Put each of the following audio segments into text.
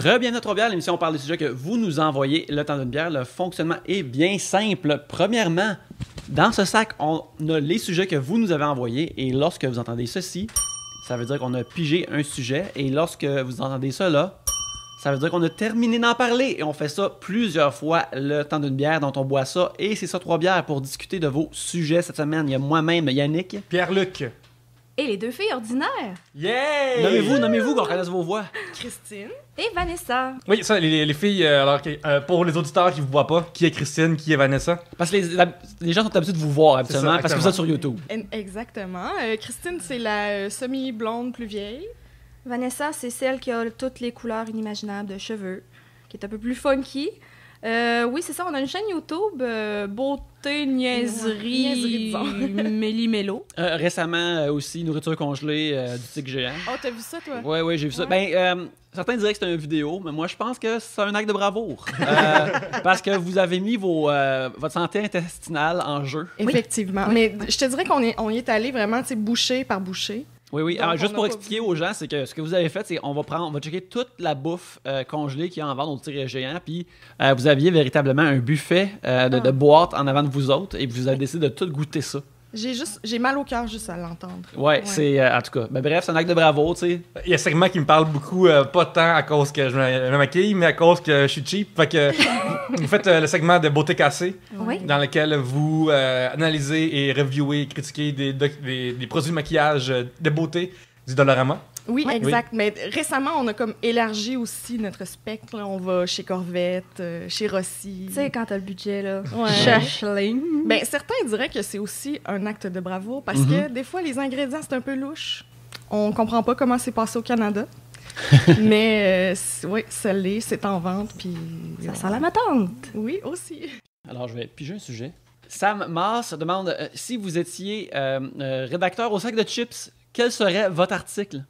Re-bienvenue à Trois-Bières, l'émission où on parle des sujets que vous nous envoyez le temps d'une bière. Le fonctionnement est bien simple. Premièrement, dans ce sac, on a les sujets que vous nous avez envoyés et lorsque vous entendez ceci, ça veut dire qu'on a pigé un sujet et lorsque vous entendez ça là, ça veut dire qu'on a terminé d'en parler et on fait ça plusieurs fois le temps d'une bière dont on boit ça et c'est ça Trois-Bières pour discuter de vos sujets cette semaine. Il y a moi-même, Yannick. Pierre-Luc. Et les deux filles ordinaires. Yeah! Nommez-vous qu'on reconnaisse vos voix. Christine. Et Vanessa. Oui, ça, les filles, alors pour les auditeurs qui ne vous voient pas, qui est Christine, qui est Vanessa? Parce que les gens sont habitués de vous voir habituellement ça, parce que vous êtes sur YouTube. Exactement. Christine, c'est la semi-blonde plus vieille. Vanessa, c'est celle qui a toutes les couleurs inimaginables de cheveux, qui est un peu plus funky. Oui, c'est ça, on a une chaîne YouTube, beauté, niaiserie, méli-mélo. Récemment aussi, nourriture congelée du tigre géant. Oh, t'as vu ça, toi? Oui, j'ai vu ça. Ouais. Ben, certains diraient que c'est une vidéo, mais moi, je pense que c'est un acte de bravoure. Parce que vous avez mis votre santé intestinale en jeu. Effectivement. Oui. Mais je te dirais qu'on y est allé vraiment, tu sais, bouchée par bouchée. Oui. Donc, Alors, juste on pour n'a pas expliquer vu. aux gens, c'est que ce que vous avez fait, c'est on va checker toute la bouffe congelée qu'il y a en vente au tigre géant, puis vous aviez véritablement un buffet de boîtes en avant de vous autres, et vous avez décidé de tout goûter ça. J'ai mal au cœur juste à l'entendre. Ouais. C'est en tout cas. Ben, bref, c'est un acte de bravoure, tu sais. Il y a un segment qui me parle beaucoup, pas tant à cause que je me maquille, mais à cause que je suis cheap. Fait que vous faites le segment de beauté cassée, Oui. dans lequel vous analysez et reviewez et critiquez des produits de maquillage de beauté du Dollarama. Oui, Ouais. exact. Mais récemment, on a comme élargi aussi notre spectre. Là. On va chez Corvette, chez Rossi. Tu sais, quand t'as le budget, là. Ouais. Cherche-les. Ben, certains diraient que c'est aussi un acte de bravoure parce que des fois, les ingrédients, c'est un peu louche. On comprend pas comment c'est passé au Canada. Mais oui, ça l'est, c'est en vente. Puis, Ça sent la matante. Oui, aussi. Alors, je vais piger un sujet. Sam Mars demande si vous étiez rédacteur au sac de chips, quel serait votre article?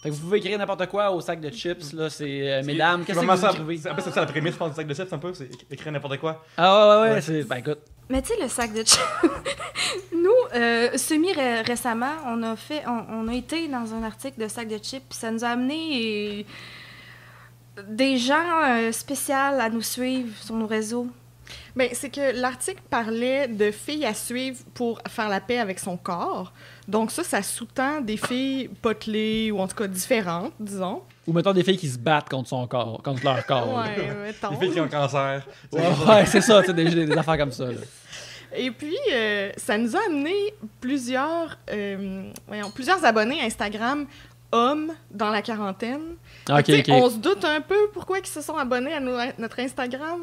Fait que vous pouvez écrire n'importe quoi au sac de chips, là, c'est mesdames, qu'est-ce que vous écrivez? C'est un peu ça la prémisse, je pense, du sac de chips, un peu, c'est écrire n'importe quoi. Ah ouais, Ouais. c'est... Ben écoute, Mais tu sais, le sac de chips. Nous, semi-récemment, on a été dans un article de sac de chips, puis ça nous a amené des gens spéciaux à nous suivre sur nos réseaux. Ben, c'est que l'article parlait de filles à suivre pour faire la paix avec son corps. Donc ça sous-tend des filles potelées ou en tout cas différentes, disons. ou mettons des filles qui se battent contre son corps, contre leur corps. là. Ouais, mettons. Les filles qui ont le cancer. Ouais, c'est ça, tu sais, des affaires comme ça, là. Et puis, ça nous a amené plusieurs abonnés Instagram hommes dans la quarantaine. Ok, Tu sais, ok. On se doute un peu pourquoi ils se sont abonnés à notre Instagram.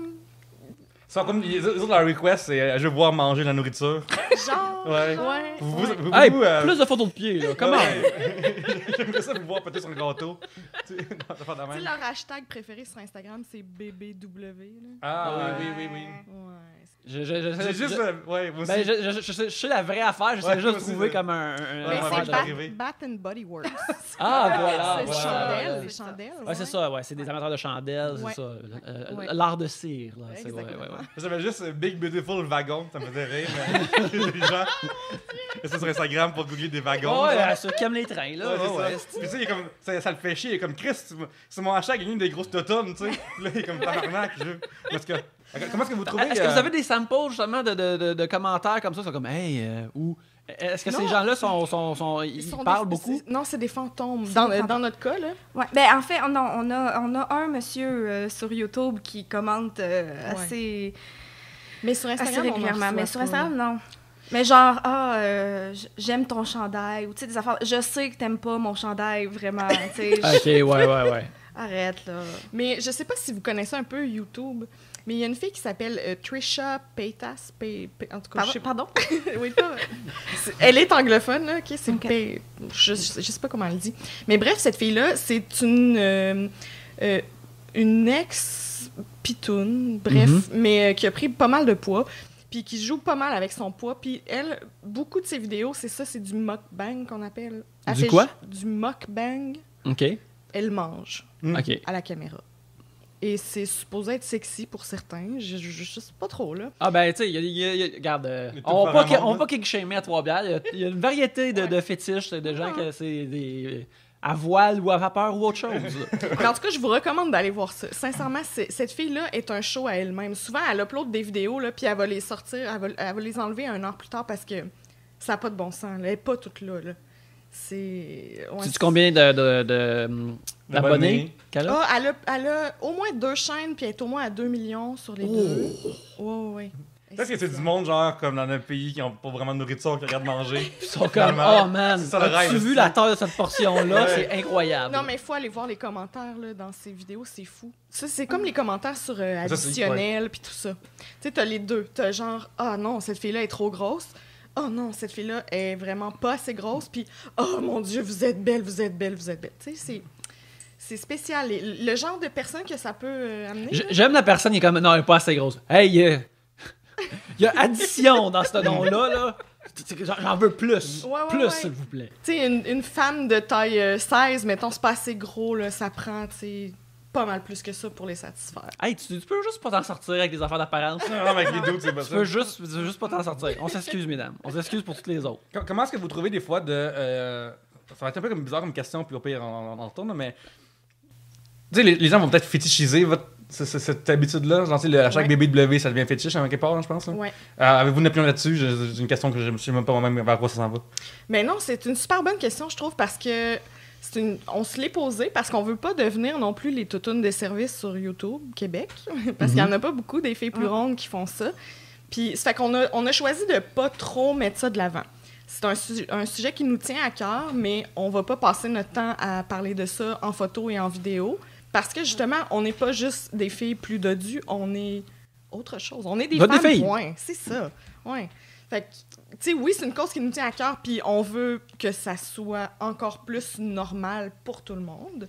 Ça, comme les autres, leur request, c'est je veux voir manger la nourriture. Genre, Ouais. ouais. Hey, Vous, plus de photos de pieds, là, comment? Ouais. J'aimerais ça vous voir peut-être sur un gâteau. Tu sais, dans l'affaire de Tu sais, même. leur hashtag préféré sur Instagram, c'est BBW. Là. Ah oui. Ouais. J'ai J'ai juste. Ouais, moi aussi. Ben, je sais la vraie affaire, j'essaie Ouais, juste de moi aussi, trouver c'est- comme un Ouais, Mais ouais, c'est je vais Bath, arriver. Bath and Body Works. Ah, voilà, c'est voilà. chandelle, Ouais, c'est chandelle. c'est ça, ouais, c'est des amateurs de chandelles, Ouais. c'est ça. Ouais. L'art de cire, là. C'est, ouais, Exactement. J'avais juste Big Beautiful Wagon, ça me faisait rire, mais les gens. Et ça sur Instagram pour googler des wagons. Ouais, genre. ceux qui aiment les trains, là. Ouais, Ouais, c'est ça. Puis tu sais, il est comme, ça le fait chier, il est comme Chris, c'est mon hashtag, il y a une des grosses totones, tu sais. Puis là, il est comme tabarnak, Parce que, comment est-ce que vous trouvez. Est-ce que vous avez des samples justement de commentaires comme ça, sont comme hey ou est-ce que Non. ces gens-là ils sont parlent des- beaucoup? Non, c'est des fantômes. C'est Dans, des fantômes. dans notre cas, là. Ouais. Ben, en fait, on a un monsieur sur YouTube qui commente assez Mais sur Instagram, on en régulièrement. Mais reçoit sur pas. Instagram, non. Mais genre, j'aime ton chandail, ou tu sais, des affaires. Je sais que t'aimes pas mon chandail, vraiment. Tu sais, Ok, ouais. arrête, là. Mais je sais pas si vous connaissez un peu YouTube, mais il y a une fille qui s'appelle Trisha Paytas. En tout cas, je sais pas. Pardon? Oui, pas. Elle est anglophone, là, ok? C'est Ok. je sais pas comment elle dit. Mais bref, cette fille-là, c'est une ex-pitoune, bref, mais qui a pris pas mal de poids, puis qui joue pas mal avec son poids. Puis elle, beaucoup de ses vidéos, c'est du mukbang qu'on appelle. Elle Du fait quoi? Du mukbang. Ok, Elle mange ok. à la caméra. Et c'est supposé être sexy pour certains. Je sais pas trop, là. Ah ben tu sais, regarde, Les tout on va par pas un monde, kick-shamer à Trois-Bières. Il y a une variété de fétiches, de gens Ah. que c'est des à voile ou à vapeur ou autre chose. Mais en tout cas, je vous recommande d'aller voir ça. Sincèrement, cette fille-là est un show à elle-même. Souvent, elle upload des vidéos, là, puis elle va les sortir, elle va les enlever 1 heure plus tard parce que ça n'a pas de bon sens. Elle n'est pas toute là. C'est... Ouais, Sais-tu combien d'abonnés qu'elle a? Ah, elle a au moins 2 chaînes, puis elle est au moins à 2 millions sur les deux. Ouais. Peut-être que c'est du monde, genre, comme dans un pays qui n'ont pas vraiment de nourriture, qui regardent manger. Ils sont comme, Finalement, oh man, c'est ça le as-tu rêve, vu c'est- la taille de cette portion-là? Ouais. C'est incroyable. Non, mais il faut aller voir les commentaires là, dans ces vidéos, c'est fou. Ça, c'est comme les commentaires sur Ça, c'est- additionnel, puis tout ça. Tu sais, t'as les deux. T'as genre, ah non, cette fille-là est trop grosse. Oh non, cette fille-là est vraiment pas assez grosse. Puis, oh mon Dieu, vous êtes belle, vous êtes belle, vous êtes belle. Tu sais, c'est spécial. Et le genre de personne que ça peut amener. là. J'aime la personne qui est comme, non, elle est pas assez grosse. Hey, il y a addition dans ce nom-là. Là. J'en veux plus. Ouais, plus, ouais. s'il vous plaît. Tu sais, une femme de taille 16, mettons, c'est pas assez gros, là, ça prend, tu sais, pas mal plus que ça pour les satisfaire. Hey, tu peux juste pas t'en sortir avec des affaires d'apparence. Non, mais avec les doutes, c'est pas Tu ça. peux juste pas t'en sortir. On s'excuse, mesdames. On s'excuse pour toutes les autres. Comment est-ce que vous trouvez des fois de... ça va être un peu comme bizarre comme question, puis au pire, on retourne, mais... Tu sais, les gens vont peut-être fétichiser cette habitude-là. Genre, tu sais, à chaque Ouais. BBW, ça devient fétiche, à quelque part, je pense. Là. Ouais. Avez-vous une opinion là-dessus? J'ai une question que je ne sais même pas moi-même vers quoi ça s'en va. Mais non, c'est une super bonne question, je trouve, parce que on se l'est posé parce qu'on veut pas devenir non plus les toutounes de service sur YouTube Québec, parce qu'il y en a pas beaucoup des filles plus rondes qui font ça. Puis ça fait qu'on a choisi de pas trop mettre ça de l'avant. C'est un sujet qui nous tient à cœur, mais on va pas passer notre temps à parler de ça en photo et en vidéo, parce que justement, on n'est pas juste des filles plus dodues, on est autre chose. On est des Votre femmes, filles. point. C'est ça. Ouais. Fait que, tu sais, oui, c'est une cause qui nous tient à cœur, puis on veut que ça soit encore plus normal pour tout le monde.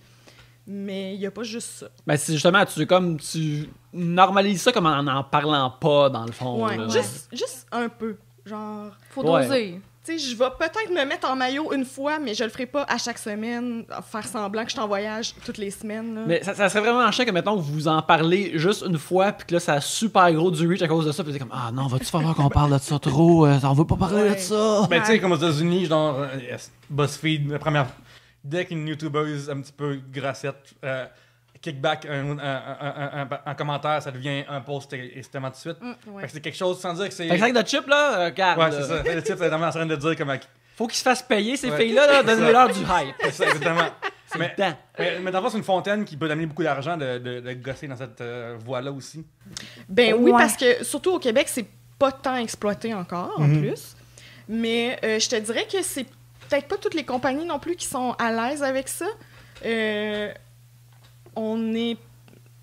Mais il n'y a pas juste ça. Ben, c'est justement, tu normalises ça comme en parlant pas, dans le fond. Ouais, là. juste un peu. Genre, Faut Ouais. doser. tu sais, je vais peut-être me mettre en maillot une fois, mais je le ferai pas à chaque semaine, faire semblant que je suis en voyage toutes les semaines. Là. Mais ça serait vraiment chiant que, mettons, vous en parlez juste une fois, puis que là, ça a super gros du reach à cause de ça, puis c'est comme, ah non, va-tu falloir qu'on parle de ça trop? On veut pas parler de Ouais. ça. Ben, tu sais, comme aux États-Unis, genre, BuzzFeed, la première. Dès qu'une YouTubeuse un petit peu grassette kickback un commentaire, ça devient un post extrêmement de suite. Fait Ouais. que c'est quelque chose sans dire que c'est. Fait que sac de chips, là, regarde. Ouais, là. c'est ça. Le type est vraiment en train de dire comme. Faut qu'ils se fassent payer, ces Ouais. filles-là, là, C'est ça. donnez-leur du hype. C'est ça, exactement. Mais, temps. Mais dans le fond, c'est une fontaine qui peut amener beaucoup d'argent de gosser dans cette voie-là aussi. Ben oui, Ouais. parce que surtout au Québec, c'est pas tant exploité encore, en Mhm. plus. Mais je te dirais que c'est peut-être pas toutes les compagnies non plus qui sont à l'aise avec ça. On est...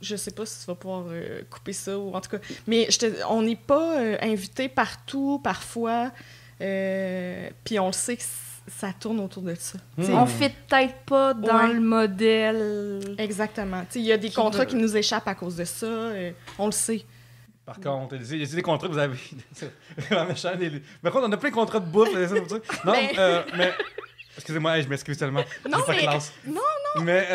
Je sais pas si tu vas pouvoir couper ça, ou en tout cas... Mais on n'est pas invité partout, parfois. Puis on le sait que ça tourne autour de ça. Tu sais, On fit peut-être pas dans Ouais. le modèle. Exactement. Tu sais, il y a des contrats qui nous échappent à cause de ça. On le sait. Par contre, il y a des contrats que vous avez. C'est vraiment méchant. Par contre, on a plein de contrats de bouffe. ça, pour ça. Non, mais. Excusez-moi, je m'excuse tellement. Non, J'ai pas mais- classe. non, Mais.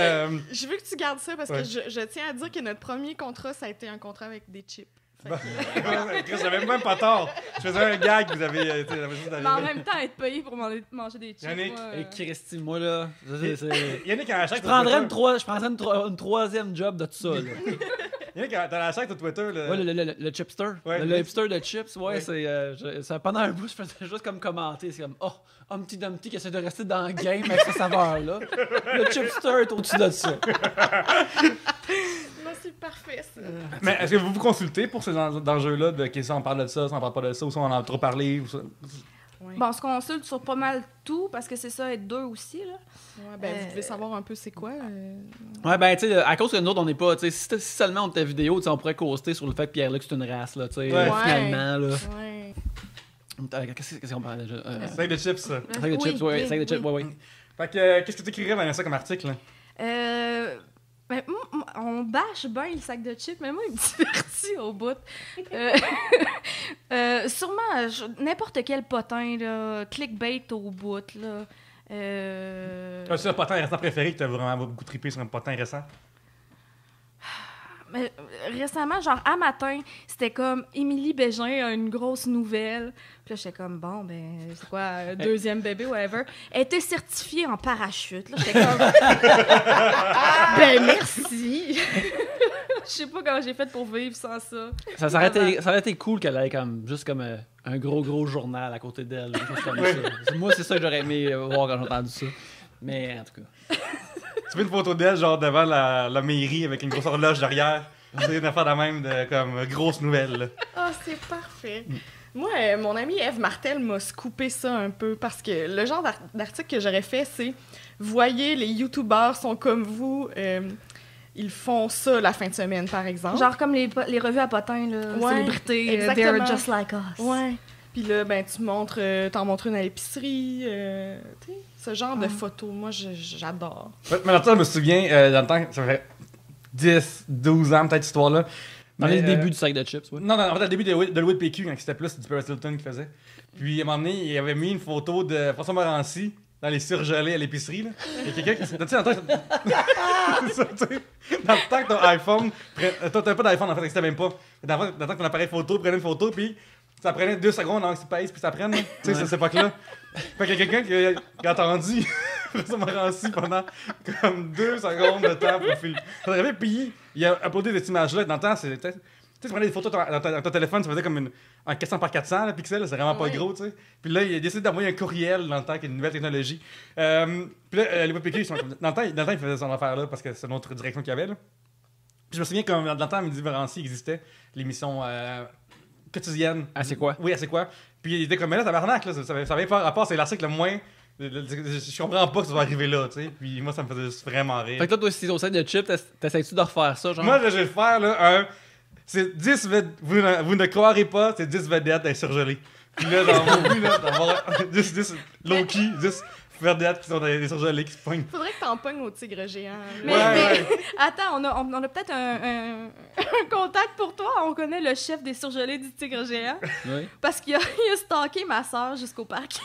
Je veux que tu gardes ça parce Ouais. que je tiens à dire que notre premier contrat, ça a été un contrat avec des chips. Fait Bon. que- Chris, j'avais même pas tort. Je faisais un gag, vous avez. Tu sais, j'avais juste Mais en même temps, être payé pour manger des chips. Yannick, moi, Et Christy, moi, là, Yannick, à la chaque je prendrais une troisième job de tout ça, là. Yannick, t'as la chaque sur Twitter. Là. Ouais, le chipster. Ouais, le hipster de chips, ouais, Ouais. c'est pendant un bout, je faisais juste comme commenter. C'est comme, oh, Humpty Dumpty qui essaie de rester dans le game avec sa saveur-là. Le chipster est au-dessus de ça. Non, c'est parfait, ça. Mais est-ce que vous vous consultez pour ces enjeux-là de que ça on parle de ça, ça on parle pas de ça, ou ça on en a trop parlé, ou ça? Ouais. Bon, on se consulte sur pas mal tout parce que c'est ça, être deux aussi. Là. Ouais, ben, vous devez savoir un peu c'est quoi. Ouais, ben, tu sais, à cause que nous autres, on n'est pas, tu sais, si seulement on était vidéo, tu sais, on pourrait coaster sur le fait que Pierre-Luc, c'est une race, là, tu sais, Ouais. finalement, là. Ouais. Qu'est-ce qu'on parlait déjà? Sac de chips, ça. Sac de chips, ouais, sac de chips, ouais, ouais. Fait que, qu'est-ce que tu écrirais, Vanessa, comme article? Mais moi, on bâche bien le sac de chips, mais moi, il me divertit au bout. Sûrement, n'importe quel potin, là, clickbait au bout, là. C'est un potin récent préféré que t'as vraiment beaucoup trippé sur un potin récent? Mais, récemment, genre, à matin, c'était comme Émilie Bégin a une grosse nouvelle. Puis là, j'étais comme, bon, ben, c'est quoi, deuxième bébé, whatever. Elle était certifiée en parachute. Là, j'étais comme, ben, merci. Je sais pas comment j'ai fait pour vivre sans ça. Ça aurait été cool qu'elle ait comme, juste comme un gros journal à côté d'elle. Juste comme ça. Moi, c'est ça que j'aurais aimé voir quand j'ai entendu ça. Mais en tout cas. Tu fais une photo d'elle, genre devant la mairie avec une grosse horloge derrière. C'est une affaire de même, comme grosse nouvelle. Là. Ah, c'est parfait. Moi, mon amie Eve Martel m'a scoopé ça un peu parce que le genre d'article que j'aurais fait, c'est voyez, les youtubeurs sont comme vous, ils font ça la fin de semaine, par exemple. Genre comme les revues à potins, là, Ouais, célébrités, exactement. they're just like us. Ouais. Puis là, ben, t'en montres une à l'épicerie, tu sais, ce genre de photos. Moi, j'adore. Ouais, mais dans le temps, je me souviens, dans le temps, ça fait 10, 12 ans, peut-être, cette histoire-là. Dans Mais, le début du sac de chips, ouais. Non, en fait, le début de Louis de PQ, quand c'était plus du Paris Hilton qui faisait. Puis, à un moment donné, il avait mis une photo de François Morancy dans les surgelés à l'épicerie, là. Il y a quelqu'un qui... Tu sais, dans le temps que ton iPhone... T'avais pas d'iPhone, en fait, ça même pas. Dans le temps que ton appareil photo prenait une photo, puis ça prenait 2 secondes avant que tu pèses, puis ça prenne, là. Tu sais, c'est cette époque-là. Fait qu'il y a quelqu'un qui a attendu François Morancy pendant comme 2 secondes de temps pour filmer. Puis il a uploadé cette image-là. Dans le temps, c'était... Tu sais, tu prenais des photos dans ton téléphone, ça faisait comme un 400 par 400 là, pixels, c'est vraiment pas gros, tu sais. Puis là, il a décidé d'envoyer un courriel dans le temps, qui est une nouvelle technologie. Puis là, les PQ, dans le temps, il faisait son affaire-là, parce que c'est une autre direction qu'il y avait, là. Puis je me souviens, comme dans le temps, Midi Morancy existait, l'émission quotidienne. Ah, c'est quoi? Oui, c'est quoi? Puis il était comme, mais là, tabarnak, là, ça avait pas rapport, c'est l'article le moins... Je comprends pas que ça va arriver là, tu sais. Puis moi, ça me faisait vraiment rire. Fait que toi, si au sac de chips, t'essayes-tu de refaire ça, genre? Moi, je vais le faire, là, c'est 10 vedettes, vous ne croirez pas, c'est 10 vedettes insurgelées. Puis là, dans mon but, là, d'avoir 10 low-key, 10 vedettes qui sont des surgelées qui se pognent. Faudrait que t'en pognes au tigre géant. Mais, Ouais. attends, on a peut-être un contact pour toi. On connaît le chef des surgelés du Tigre Géant. Oui. Parce qu'il a stalké ma soeur jusqu'au parc.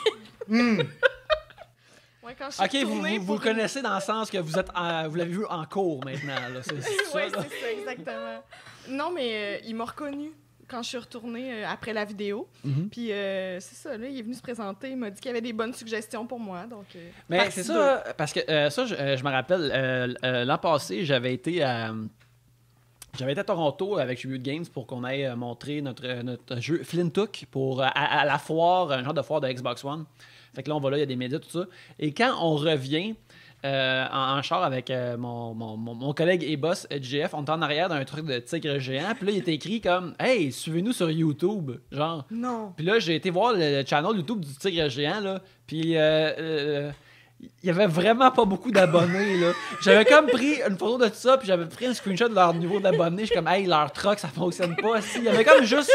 Ouais, quand je suis Ok, retournée vous pour le connaissez dans le sens que vous l'avez vu en cours maintenant, là. C'est ça, Ouais, là. c'est ça, exactement. Non, mais il m'a reconnue quand je suis retournée après la vidéo. Mhm. Puis c'est ça, là, il est venu se présenter, il m'a dit qu'il y avait des bonnes suggestions pour moi. Donc, Mais partie c'est deux. ça, parce que ça, je me rappelle, l'an passé, j'avais été à Toronto avec Tribute Games pour qu'on aille montrer notre jeu Flintook pour à la foire, un genre de foire de Xbox One. Fait que là, on va là, il y a des médias, tout ça. Et quand on revient en char avec mon collègue et boss JF, on est en arrière d'un truc de tigre géant. Puis là, il était écrit comme « Hey, suivez-nous sur YouTube », genre. Non. Puis là, j'ai été voir le channel YouTube du tigre géant, là. Puis il y avait vraiment pas beaucoup d'abonnés, là. J'avais comme pris une photo de tout ça, puis j'avais pris un screenshot de leur niveau d'abonnés. Je suis comme « Hey, leur truck, ça fonctionne pas. » Il y avait comme juste...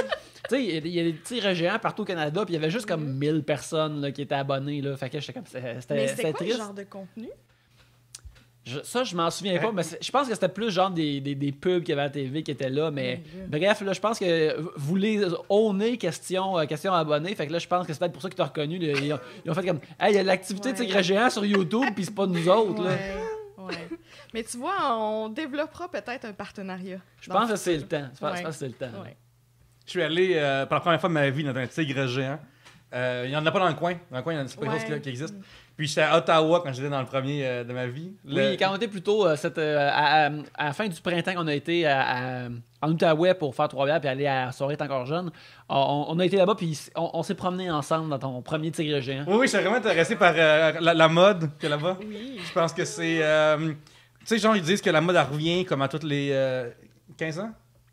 Tu sais, il y a des tigres géants partout au Canada, puis il y avait juste comme 1000 personnes là, qui étaient abonnées, là. Fait que j'étais comme... Mais C'était c'était quoi triste. le genre de contenu? Je m'en souviens pas, mais je pense que c'était plus genre des pubs qu'il y avait à la TV qui étaient là, mais bref, là, je pense que vous les ownez question abonnés, fait que là, je pense que c'est peut-être pour ça qu'ils t'ont reconnu. Là, ils ont fait comme, hey, il y a de l'activité de tigre géant sur YouTube, puis c'est pas nous autres, là. Ouais. Mais tu vois, on développera peut-être un partenariat. Je pense que c'est le temps. Je pense Ouais. que c'est le temps. Ouais. Je suis allé, pour la première fois de ma vie, dans un tigre géant. Il n'y en a pas dans le coin. Dans le coin, il y en a c'est pas Ouais. chose qui existe. Puis j'étais à Ottawa quand j'étais dans le premier de ma vie. Oui, quand on était plutôt à la fin du printemps, on a été en Outaouais pour faire Trois-Rivières puis aller à la soirée encore jeune. On a été là-bas puis on s'est promenés ensemble dans ton premier tigre géant. Oui, je suis vraiment intéressé par la mode qu'il y a là-bas. Oui. Je pense que c'est... tu sais, genre, ils disent que la mode, elle revient comme à toutes les 15 ans.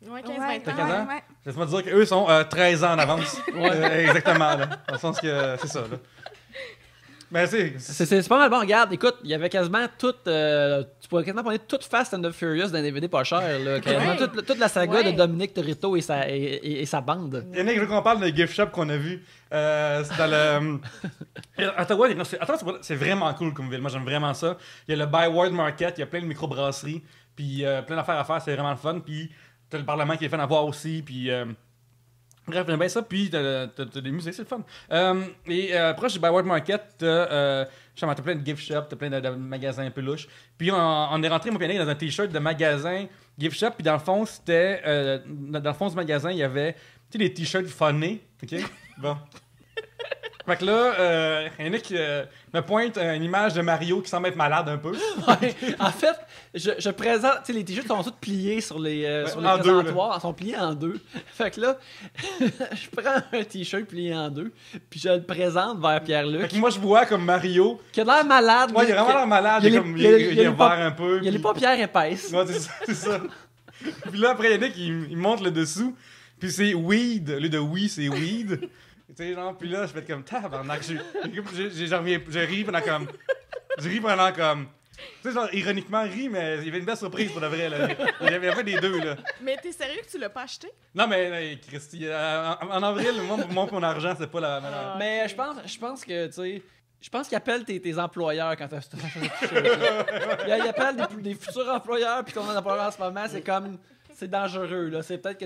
Ouais, 15-20 Ouais, T'as ans. 15 ans? ouais. Laisse-moi te dire qu'eux sont 13 ans en avance. Exactement, là. Dans le sens que c'est ça, là. Mais C'est pas mal bon. Regarde, écoute, il y avait quasiment tu pourrais quasiment prendre toute Fast and the Furious d'un DVD pas cher. Là, quasiment Ouais. toute la saga Ouais. de Dominique Toretto et sa bande. Yannick, je veux qu'on parle de gift shop qu'on a vu. C'est dans le. Ottawa, c'est vraiment cool comme ville. Moi, j'aime vraiment ça. Il y a le Byward Market, il y a plein de microbrasseries, puis plein d'affaires à faire, c'est vraiment le fun. Puis t'as le Parlement qui est fait à voir aussi, puis Bref, j'aime bien ça, puis t'as des musées, c'est le fun. Proche du Byward Market, t'as plein de gift shops, t'as plein de magasins un peu louches. Puis on est rentré, mon pianiste, dans un t-shirt de magasin gift shop, puis dans le fond, c'était... dans le fond du magasin, il y avait, tu sais, des t-shirts funnés, OK? Bon. Fait que là, Yannick me pointe une image de Mario qui semble être malade un peu. Ouais. En fait, je présente, tu sais, les t-shirts sont tous pliés sur les en deux, présentoirs, ils sont pliés en deux. Fait que là, je prends un t-shirt plié en deux, puis je le présente vers Fait Pierre-Luc, que moi, je vois comme Mario. qui a l'air malade. Ouais, il a vraiment l'air malade. Il est vert un peu. Il y a les puis- paupières épaisses. Ouais, c'est ça. Puis là, après, Yannick, il montre le dessous. Puis c'est weed. Au lieu de oui, c'est weed. Tu sais, genre, puis là, je fais comme tabarnak. Je ris pendant comme. Je ris pendant comme. Tu sais, genre, ironiquement, ris, mais il y avait une belle surprise pour de vrai, là. Il y avait des deux, là. Mais t'es sérieux que tu l'as pas acheté? Non, mais, Christy, en avril, moi, mon argent, c'est pas la. Ah. Mais je pense que, tu sais, je pense qu'ils appellent tes employeurs quand t'as ce t-shirt-là. Ils appellent des futurs employeurs, puis ton employeur en ce moment, c'est comme... C'est dangereux, là. C'est peut-être que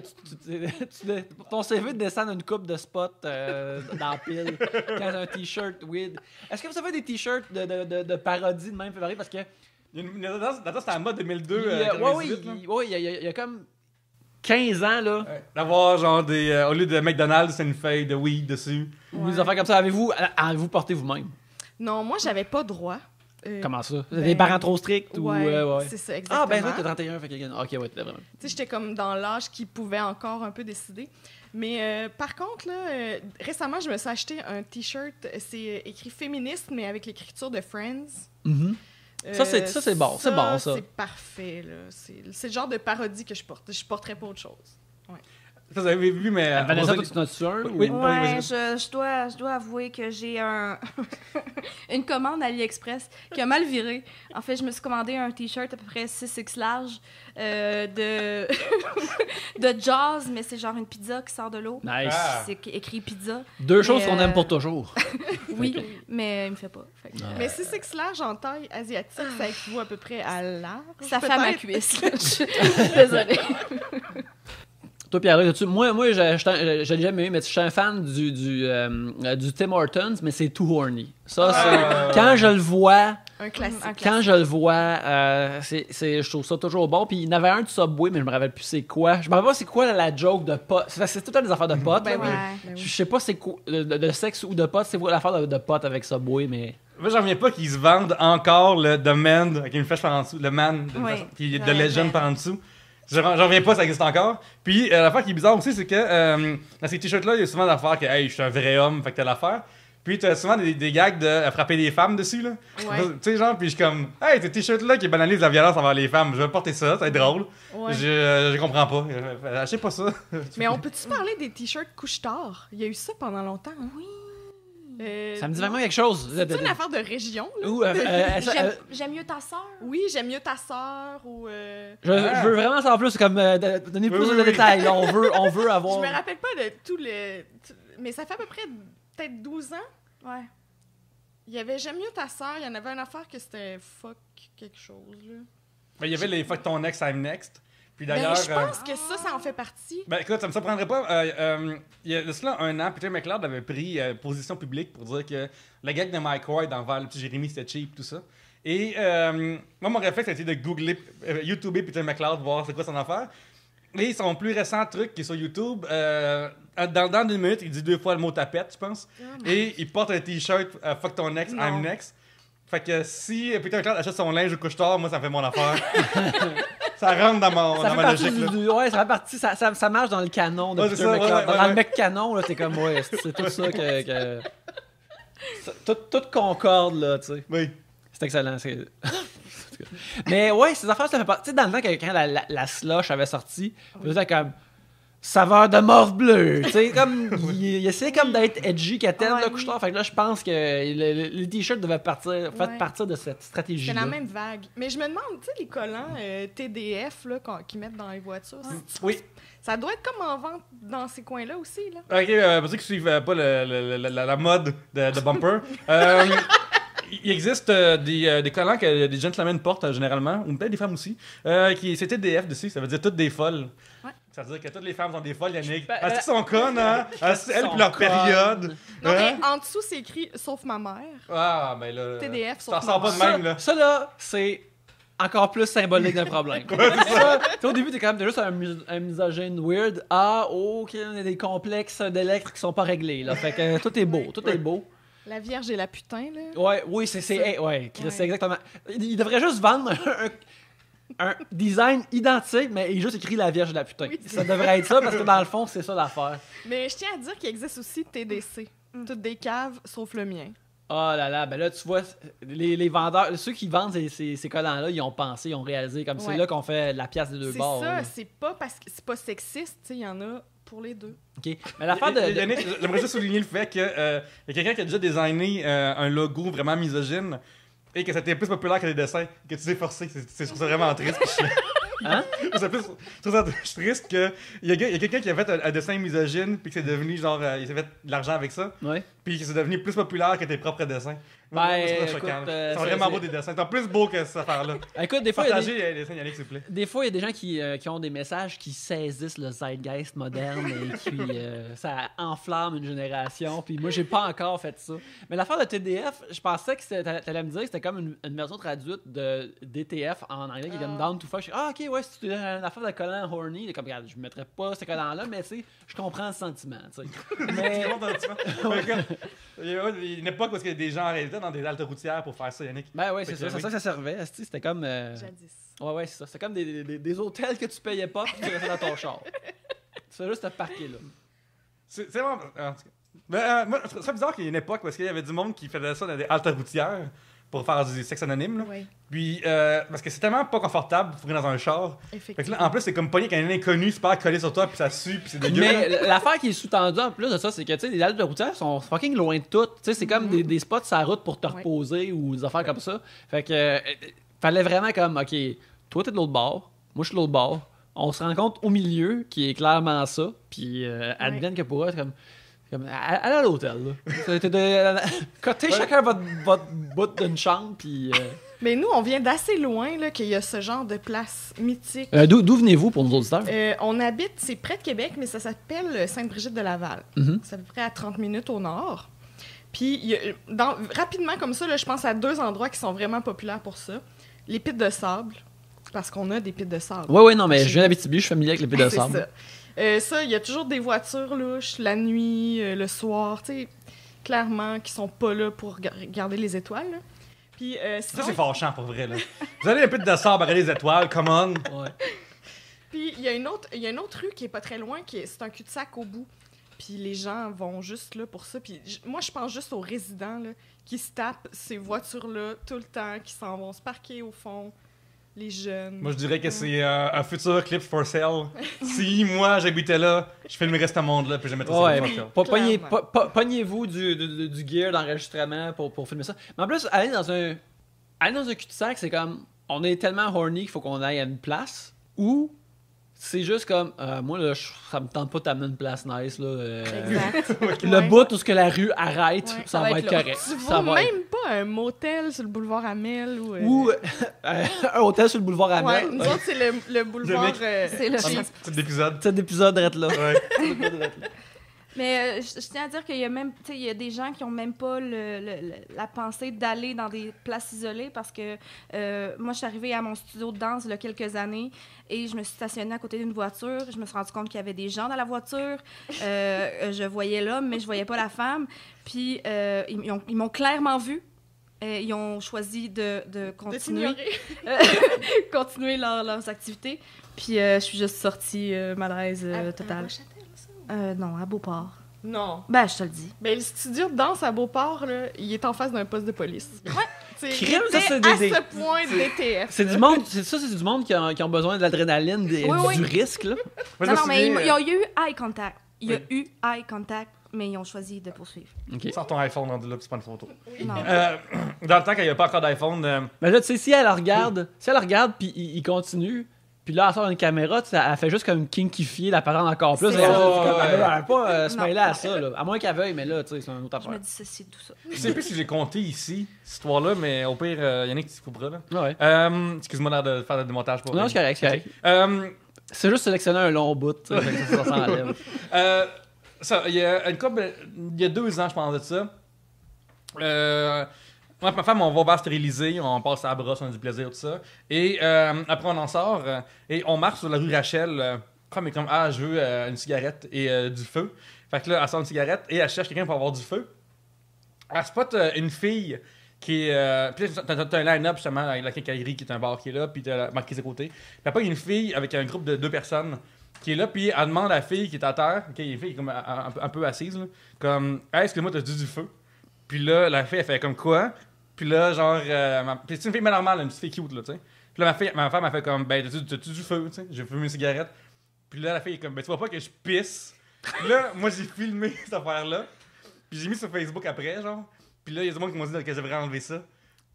ton CV descend d'une coupe de spots dans la pile quand un t-shirt weed. Est-ce que vous avez des t-shirts de parodie de même février? Parce que... Attends, c'était en mode 2002. Oui, il y a comme 15 ans, là. Ouais. D'avoir genre des. Au lieu de McDonald's, c'est une feuille de weed dessus. Ou des affaires comme ça. Avez-vous porté vous-même? Non, moi, j'avais pas droit. Comment ça? Ben, Des parents trop stricts? Ouais, ou, c'est ça, exactement. Ah, ben ça, t'as 31, fait que... Ok, ouais, t'es vraiment... Tu sais, j'étais comme dans l'âge qui pouvait encore un peu décider. Mais par contre, là, récemment, je me suis acheté un T-shirt, c'est écrit féministe, mais avec l'écriture de Friends. Mhm. Ça, c'est bon, c'est bon, ça. C'est parfait, là. C'est le genre de parodie que je porte. Je porterais pas autre chose. Ça, vous avez vu, mais. Vanessa, toi, tu t'en as-tu un? Oui. ou- Ouais, je dois avouer que j'ai une commande AliExpress qui a mal viré. En fait, je me suis commandé un t-shirt à peu près 6x large de de Jaws, mais c'est genre une pizza qui sort de l'eau. Nice. Ah. C'est écrit pizza. Deux choses Mais, qu'on aime pour toujours. Oui, mais il me fait pas. Fait que, Mais si c'est que large en taille asiatique, ça équivaut à peu près à large. ça fait à ma peut-être. cuisse. Là. Désolée. Toi, Pierre, moi, je l'ai jamais eu, mais je suis un fan du Tim Hortons, mais c'est too horny. Ça, c'est... Quand je le vois... Un classique. Quand je le vois, je trouve ça toujours bon. Puis il y en avait un de Subway, mais je me rappelle plus c'est quoi. Je me rappelle pas c'est quoi la joke de potes. C'est tout le temps des affaires de potes. Ben là, oui. mais Ouais. je sais pas c'est quoi, de sexe ou de potes. C'est quoi l'affaire de potes avec Subway, mais... Moi, j'en reviens pas qu'ils se vendent encore le The Man avec une flèche par en dessous. Le Man, Oui. qui est de Ouais, Legend ouais. par en dessous. J'en reviens pas, ça existe encore. Puis l'affaire qui est bizarre aussi, c'est que dans ces t-shirts-là, il y a souvent l'affaire que hey, je suis un vrai homme, fait que t'as l'affaire. Puis t'as souvent des gags de frapper des femmes dessus, là. Ouais. Tu sais, genre, puis je suis comme, hey, tes t-shirts-là qui banalisent la violence envers les femmes, je vais porter ça, ça va être drôle. Ouais. Je comprends pas. Achetez pas ça. Mais on peut-tu parler des t-shirts couche-tard? Il y a eu ça pendant longtemps. Hein? Oui. Ça me dit vraiment quelque chose. C'est une affaire de région, là? Ou, J'aime mieux ta sœur. Oui, j'aime mieux ta sœur ou... je veux vraiment savoir plus, comme donner plus de détails. Là. On veut Je avoir... me rappelle pas de tous les... Mais ça fait à peu près peut-être 12 ans. Ouais. Il y avait J'aime mieux ta sœur. Il y en avait une affaire que c'était fuck quelque chose, là. Ben, il y avait les fuck ton ex, I'm next. Puis Ben, d'ailleurs. je pense que ça en fait partie. Ben écoute, ça me surprendrait pas. Il y a de cela un an, Peter McLeod avait pris position publique pour dire que la gag de Mike Ward envers le petit Jérémy c'était cheap, tout ça. Et moi, mon réflexe a été de googler, YouTuber Peter McLeod, voir c'est quoi son affaire. Et son plus récent truc qui est sur YouTube, dans 2 minutes, il dit 2 fois le mot tapette, je pense. Et il porte un t-shirt fuck ton ex, Non. I'm next. Fait que si Peter McLeod achète son linge au couche-tard, moi ça fait mon affaire. Ça rentre dans Ça fait ma partie logique. Là. ouais, ça fait partie, ça marche dans le canon de Ouais, Peter c'est ça, McLeod. ouais, Dans le ouais. mec canon, là, t'es comme, ouais, c'est tout ça tout concorde, là, tu sais. Oui. C'est excellent. Mais ouais, ces affaires, ça fait partie. Tu sais, dans le temps, que quand la slush avait sorti, c'était comme saveur de morve bleue. Tu sais, comme, il essayait comme d'être edgy qu'Athènes, Ouais, le oui. couche-tard. Fait que là, je pense que les t-shirts devaient faire Ouais. partir de cette stratégie. C'est la même vague. Mais je me demande, tu sais, les collants TDF là, qu'ils mettent dans les voitures, Oui. ça doit être comme en vente dans ces coins-là aussi, là. Ok, pour ceux qui suivent pas la mode de bumper, il existe des collants que des gentlemen portent généralement, ou peut-être des femmes aussi, c'est TDF dessus, ça veut dire toutes des folles. Ouais. Ça veut dire que toutes les femmes sont des folles, Yannick. Ben, Est-ce qu'ils sont connes, hein? Est-ce elles sont pour leur connes. période? Non, Hein? mais en dessous, c'est écrit « Sauf ma mère Ah, ben là... TDF, ça sauf ressort pas de maman. même, là. Ça, là, c'est encore plus symbolique d'un problème. Ça, tu sais, au début, t'es juste un misogyne weird. Ah, ok, on a des complexes d'électres qui sont pas réglés. Là. Fait que tout est beau, tout est beau. ». La Vierge et la putain, là. Ouais, oui, c'est Chris, Ouais. c'est exactement. Il devrait juste vendre un design identique, mais il est juste écrit la Vierge de la putain. Oui. Ça devrait être ça, parce que dans le fond, c'est ça l'affaire. Mais je tiens à dire qu'il existe aussi TDC. Toutes des caves, sauf le mien. Oh là là, ben là, tu vois, les vendeurs, ceux qui vendent ces collants-là, ils ont pensé, ils ont réalisé, comme c'est Ouais. là qu'on fait la pièce des deux C'est bords. ça, là. c'est pas parce que c'est pas sexiste, tu sais, il y en a pour les deux. OK. Mais l'affaire de... Yannick, j'aimerais juste souligner le fait que y a quelqu'un qui a déjà designé un logo vraiment misogyne et que c'était plus populaire que les dessins, que tu t'es forcé. Je trouve ça vraiment triste. Hein? Je trouve ça triste qu'il y a quelqu'un qui a fait un dessin misogyne puis que c'est devenu genre il s'est fait de l'argent avec ça Ouais. puis que c'est devenu plus populaire que tes propres dessins. Ben, Moi, je trouve ça écoute, choquant. c'est- Ils sont vraiment c'est- beaux des dessins. Ils sont plus beaux que cette affaire-là. Écoute, des fois, il y a Partagez les dessins, Yannick, s'il vous plaît. des fois, il y a des gens qui ont des messages qui saisissent le zeitgeist moderne et qui ça enflamme une génération. Puis moi, j'ai pas encore fait ça. Mais l'affaire de TDF, je pensais que t'allais me dire que c'était comme une version traduite de DTF en anglais qui est comme Down to Fuck. Je dis, ah, ok, ouais, c'est une affaire de collant horny. Comme, regarde, je mettrais pas ce collant-là, mais tu sais, je comprends le sentiment. Tu sais. Mais. Il y a une époque où il y a des gens arrêtés dans des haltes routières pour faire ça, Yannick. Ben ouais, c'est Fait ça, que c'est ça que ça servait. asti, C'était comme. Jadis. Ouais, c'est ça. C'était comme des hôtels que tu payais pas puis tu restais dans ton char. Tu fais juste te parquer là. C'est vraiment. En tout cas. Mais, moi, je trouve ça bizarre qu'il y ait une époque parce qu'il y avait du monde qui faisait ça dans des haltes routières pour faire du sexe anonyme. Là. Oui, Puis, parce que c'est tellement pas confortable pour aller dans un char. Fait que effectivement. là, en plus, c'est comme pogné avec un inconnu super collé sur toi, puis ça sue, puis c'est dégueu. Mais l'affaire qui est sous-tendue en plus de ça, c'est que tu sais, les haltes de routière sont fucking loin de tout. Tu sais, c'est comme des spots sur la route pour te Ouais. reposer ou des affaires comme ça. Fait que fallait vraiment comme, ok, toi t'es de l'autre bord, moi je suis de l'autre bord. On se rencontre au milieu, qui est clairement ça. Puis advienne que pour eux, c'est comme allez à l'hôtel. Là. Cotez chacun votre bout d'une chambre, puis. Mais nous, on vient d'assez loin là, qu'il y a ce genre de place mythique. D'où venez-vous pour nos auditeurs? On habite, c'est près de Québec, mais ça s'appelle Sainte-Brigitte-de-Laval. Mhm. C'est à peu près à 30 minutes au nord. Puis, rapidement comme ça, là, je pense à 2 endroits qui sont vraiment populaires pour ça. Les pits de sable, parce qu'on a des pits de sable. Ouais, non, mais je viens d'Abitibi, je suis familier avec les pits de C'est sable. ça, il y a toujours des voitures louches, la nuit, le soir, tu sais, clairement, qui sont pas là pour regarder les étoiles. Là. Puis, Ça, sinon, c'est fâchant pour vrai. Là. Vous allez un peu de sable, regarder les étoiles, come on. Ouais. puis il y a une autre rue qui est pas très loin, c'est un cul-de-sac au bout. Puis les gens vont juste là pour ça. Puis moi, je pense juste aux résidents là, qui se tapent ces voitures-là tout le temps, qui s'en vont se parquer au fond, les jeunes. Moi, je dirais que c'est un futur clip for sale. Si moi, j'habitais là, je filmerais ce monde-là, puis je mettrais ça Ouais, sur mais sale. pognez-vous du gear d'enregistrement pour filmer ça. Mais en plus, aller dans un cul-de-sac, c'est comme, on est tellement horny qu'il faut qu'on aille à une place, ou c'est juste comme, moi, là, ça me tente pas de t'amener une place nice, là. Exact. Le Ouais. bout où ce que la rue arrête, Ouais, ça va être là. correct. Tu Ça vois va même pas un motel sur le boulevard Amel ou... Ou un hôtel sur le boulevard Ouais, Amel. nous autres, c'est le boulevard... mec- C'est le C'est l'épisode. Cet épisode drette là. Ouais. Mais je tiens à dire qu'il y a même, tu sais, il y a des gens qui ont même pas la pensée d'aller dans des places isolées parce que moi, je suis arrivée à mon studio de danse il y a quelques années et je me suis stationnée à côté d'une voiture. Je me suis rendu compte qu'il y avait des gens dans la voiture. Je voyais l'homme, mais je voyais pas la femme. Puis ils m'ont clairement vue. Ils ont choisi de continuer, continuer leurs activités. Puis je suis juste sortie malaise total. Non, à Beauport. Non. Ben, je te le dis. Ben, le studio de danse à Beauport, là, il est en face d'un poste de police. Ouais. Crime, ça, c'est à des- ce point DTF. C'est du monde, c'est du monde qui ont besoin de l'adrénaline, Oui. du risque, là. Moi, je me Non, mais souviens, il y a eu eye contact. Il y a eu eye contact, mais ils ont choisi de poursuivre. OK. Sors ton iPhone rendu là, puis c'est pas une photo. Non. Dans le temps, quand il n'y a pas encore d'iPhone, Mais là, tu sais, si elle regarde, puis il continue, Puis là, elle sort une caméra, elle fait juste comme kinkifier la parole encore plus. C'est Elle ça. va pas se Non. mêler à ça, là. À moins qu'elle veuille, mais là, tu sais, c'est un autre Je me affaire. dis ça, c'est tout ça. Je sais plus si j'ai compté ici, cette histoire-là, mais au pire, Yannick, tu coupera. Là. Ouais. Excuse-moi de faire le démontage pour Non, c'est correct, c'est correct. C'est C'est juste sélectionner un long bout, tu sais, fait que ça s'enlève. il y a une couple, il y a 2 ans, je pense de ça. Moi et ma femme, on va stériliser, on passe à la brosse, on a du plaisir, tout ça. Et après, on en sort et on marche sur la rue Rachel. Ma femme est comme, je veux une cigarette et du feu. Fait que là, elle sort une cigarette et elle cherche quelqu'un pour avoir du feu. Elle spot une fille qui est. Puis là, t'as un line-up justement avec la quincaillerie qui est un bar qui est là, puis t'as la marquise à côté. Puis après, il y a une fille avec un groupe de 2 personnes qui est là, puis elle demande à la fille qui est à terre, ok, une fille comme un peu assise, là, comme, hey, excuse-moi, t'as du feu? Puis là, la fille, elle fait comme quoi? Puis là, genre, puis c'est une fille normale, une petite fille cute, là, tu sais. Puis là, ma femme, elle fait comme, ben, t'as-tu du feu, tu sais? J'ai fumé une cigarette. Puis là, la fille est comme, ben, tu vois pas que je pisse? Puis là, moi, j'ai filmé cette affaire-là. Puis j'ai mis sur Facebook après, genre. Puis là, il y a des gens qui m'ont dit que j'avais enlevé ça.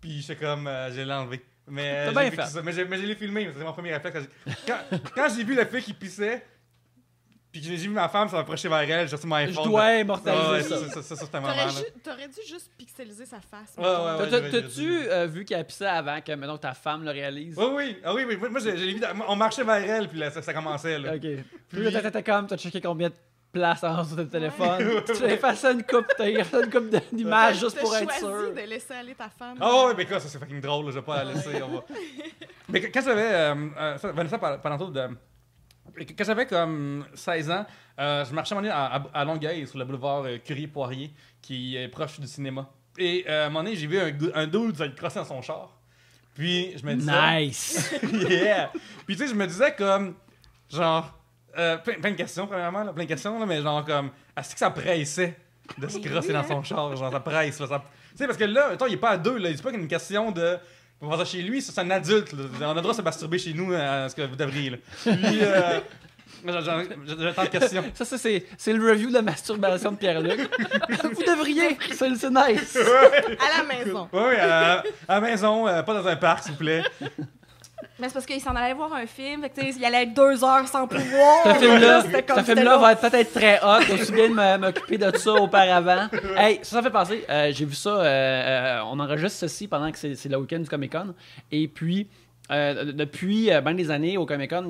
Puis j'étais comme, je l'ai enlevé. Mais T'as j'ai bien vécu fait. ça. Mais je l'ai filmé, c'est mon premier réflexe. Quand j'ai vu la fille qui pissait, puis que j'ai vu ma femme s'approcher vers elle, j'ai reçu mon Je iPhone. dois Ouais, immortaliser ça, ça. c'était un moment, là. T'aurais dû juste pixeliser sa face. Ouais, T'as-tu vu qu'elle pissait avant que maintenant ta femme le réalise? Oui. Moi, je l'ai vu. On marchait vers elle, puis là, ça commençait, là. Ok. Puis là, t'étais comme, t'as checké combien de places en sur ton téléphone. Tu as effacé une coupe d'images juste pour être sûr. T'as choisi de laisser aller ta femme. Oh, ouais, mais quoi, ça c'est fucking drôle, là, je vais pas la laisser. Mais quand j'avais. Vanessa Palanto de. Quand j'avais comme 16 ans, je marchais à un moment donné à Longueuil, sur le boulevard Curie-Poirier, qui est proche du cinéma. Et à un moment donné, j'ai vu un dude se crosser dans son char. Puis je me disais. Nice! Yeah! Puis tu sais, je me disais comme. Genre. Plein de questions, premièrement, là, plein de questions, là, mais genre comme. Est-ce que ça pressait de se crosser dans son char? Genre, ça presse, là. Tu sais, parce que là, attends, il est pas à 2, là. C'est pas qu'une question de. On va faire ça chez lui, c'est un adulte, là. On a le droit de se masturber chez nous, ce que vous devriez, là. Puis, j'attends de questions. Ça, c'est le review de la masturbation de Pierre-Luc. Vous devriez! C'est nice! À la maison. Oui, à la maison, pas dans un parc, s'il vous plaît. Mais c'est parce qu'il s'en allait voir un film, fait que tu sais, il allait être 2 heures sans pouvoir. Ce film-là va peut-être très hot, aussi bien de m'occuper de ça auparavant. Hey, ça fait penser, j'ai vu ça, on enregistre ceci pendant que c'est le week-end du Comic-Con, et puis depuis bien des années au Comic-Con,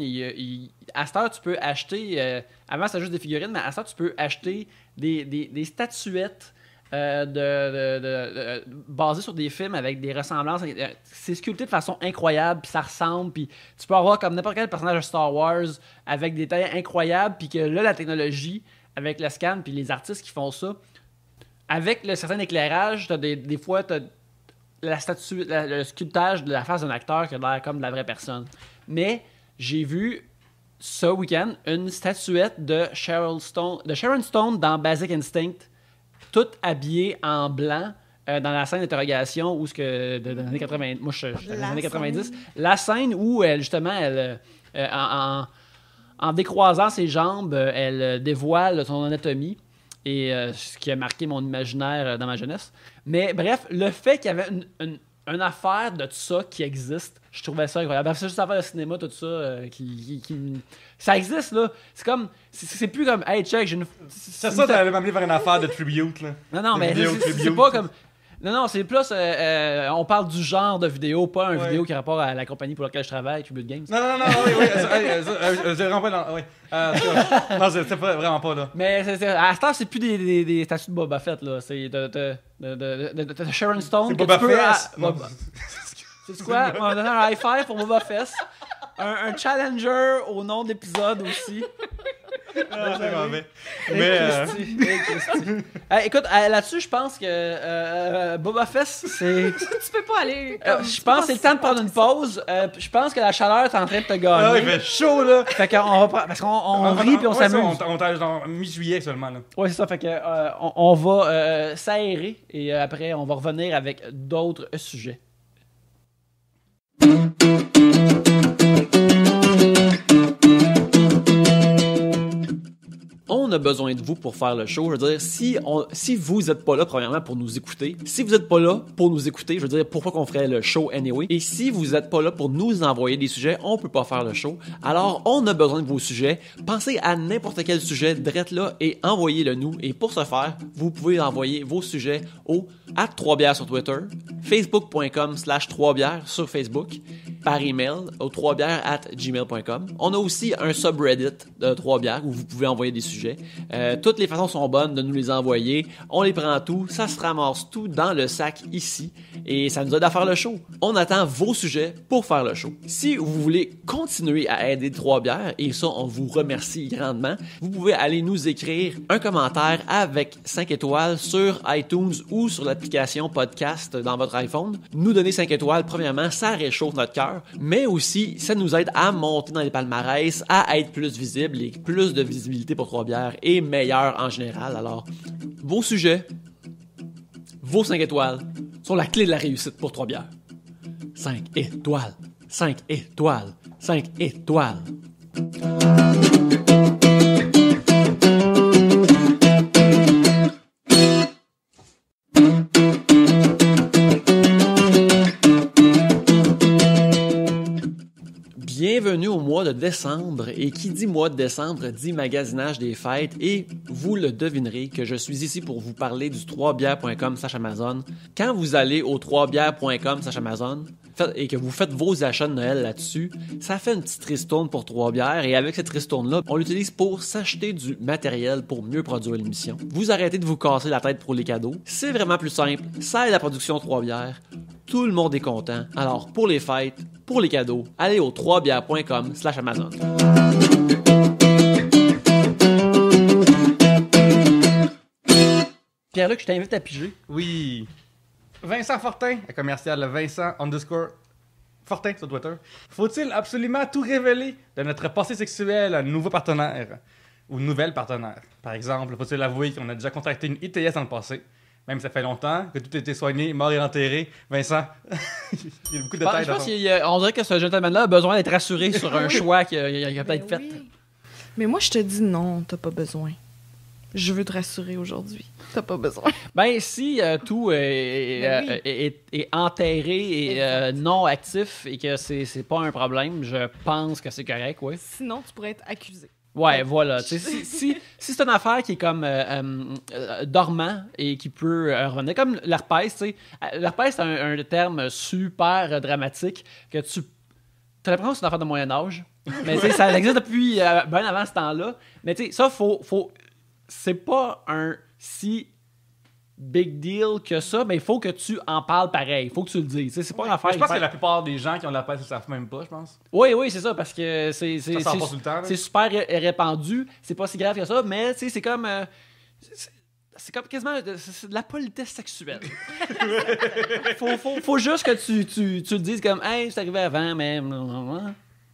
à cette heure tu peux acheter, avant c'était juste des figurines, mais à cette heure tu peux acheter des statuettes basé sur des films avec des ressemblances. C'est sculpté de façon incroyable, puis ça ressemble, puis tu peux avoir comme n'importe quel personnage de Star Wars avec des tailles incroyables, puis que là, la technologie, avec le scan, puis les artistes qui font ça, avec le certain éclairage, t'as des fois, t'as la statue, le sculptage de la face d'un acteur qui a l'air comme de la vraie personne. Mais j'ai vu ce week-end une statuette de Sharon Stone dans Basic Instinct, toute habillée en blanc dans la scène d'interrogation où dans les années 80, moi je suis dans les années 90, la scène où elle justement en décroisant ses jambes, elle dévoile son anatomie et ce qui a marqué mon imaginaire dans ma jeunesse. Mais bref, le fait qu'il y avait une affaire de tout ça qui existe, je trouvais ça incroyable. C'est juste affaire de cinéma, tout ça, ça existe, là. C'est comme... C'est plus comme, hey, check, j'ai une... C'est ça, t'allais m'amener vers une affaire de tribute, là. Non, mais c'est pas comme... Non, c'est plus... on parle du genre de vidéo, pas un vidéo qui a rapport à la compagnie pour laquelle je travaille, Tribute Games. Non, oui, je vraiment pas dans... Oui. Non, c'est pas vraiment pas, là. Mais à cette heure, c'est plus des statues de Boba Fett, là. C'est de Sharon Stone. C'est Boba Fett. C'est quoi? On va donner un high five pour Boba Fett. Un challenger au nom d'épisode aussi. C'est mauvais. Écoute, là-dessus, je pense que Boba Fett, c'est... Tu peux pas aller. je pense que c'est le temps de prendre une pause. Je pense que la chaleur est en train de te gagner. Ah, il fait chaud, là. Fait qu'on va prendre... Parce qu'on rit puis on s'amuse. On est dans mi-juillet seulement, là. Ouais, c'est ça. Fait que on va s'aérer et après, on va revenir avec d'autres sujets. On a besoin de vous pour faire le show. Je veux dire, si vous n'êtes pas là, premièrement, pour nous écouter, si vous n'êtes pas là pour nous écouter, je veux dire, pourquoi qu'on ferait le show anyway? Et si vous n'êtes pas là pour nous envoyer des sujets, on peut pas faire le show. Alors, on a besoin de vos sujets. Pensez à n'importe quel sujet, drette là, et envoyez-le nous. Et pour ce faire, vous pouvez envoyer vos sujets au @3bières sur Twitter, facebook.com/3bières sur Facebook, par email au 3bières@gmail.com. On a aussi un subreddit de 3 bières où vous pouvez envoyer des sujets. Toutes les façons sont bonnes de nous les envoyer. On les prend tout, ça se ramasse tout dans le sac ici et ça nous aide à faire le show. On attend vos sujets pour faire le show. Si vous voulez continuer à aider 3 bières, et ça on vous remercie grandement, vous pouvez aller nous écrire un commentaire avec 5 étoiles sur iTunes ou sur l'application podcast dans votre iPhone. Nous donner 5 étoiles, premièrement, ça réchauffe notre cœur, mais aussi ça nous aide à monter dans les palmarès, à être plus visible et plus de visibilité pour 3 bières et meilleur en général. Alors, vos sujets, vos 5 étoiles sont la clé de la réussite pour 3 bières. 5 étoiles, 5 étoiles, 5 étoiles. Bienvenue au mois de décembre, et qui dit mois de décembre dit magasinage des fêtes, et vous le devinerez que je suis ici pour vous parler du 3bières.com/Amazon. Quand vous allez au 3bières.com/Amazon et que vous faites vos achats de Noël là-dessus, ça fait une petite ristourne pour 3 bières, et avec cette ristourne-là, on l'utilise pour s'acheter du matériel pour mieux produire l'émission. Vous arrêtez de vous casser la tête pour les cadeaux. C'est vraiment plus simple, ça aide la production 3 bières. Tout le monde est content. Alors, pour les fêtes, pour les cadeaux, allez au 3bières.com/Amazon. Pierre-Luc, je t'invite à piger. Oui. Vincent Fortin, un commercial Vincent_Fortin sur Twitter. Faut-il absolument tout révéler de notre passé sexuel à un nouveau partenaire ou nouvelle partenaire? Par exemple, faut-il avouer qu'on a déjà contracté une ITS dans le passé? Même ça fait longtemps que tout a été soigné, mort et enterré. Vincent, il y a beaucoup de détails. Je pense qu'on dirait que ce gentleman-là a besoin d'être rassuré sur un choix qu'il a peut-être fait. Oui. Mais moi, je te dis non, t'as pas besoin. Je veux te rassurer aujourd'hui. T'as pas besoin. Ben, si tout est enterré et non actif et que c'est pas un problème, je pense que c'est correct, oui. Sinon, tu pourrais être accusé. Ouais, voilà. Si c'est une affaire qui est comme dormant et qui peut revenir, comme l'herpès, tu sais. L'herpès, c'est un terme super dramatique que t'as l'impression que c'est une affaire de Moyen-Âge. Mais tu sais, ça existe depuis bien avant ce temps-là. Mais tu sais, ça, c'est pas un si big deal que ça, mais il faut que tu en parles pareil. Il faut que tu le dises. C'est pas une affaire. Je pense que la plupart des gens qui ont la peste ne savent même pas, je pense. Oui, c'est ça, parce que c'est sort pas tout le temps, là. C'est super répandu. C'est pas si grave que ça, mais tu sais, c'est comme. C'est comme quasiment c'est de la politesse sexuelle. faut juste que tu le dises comme hey, c'est arrivé avant, mais.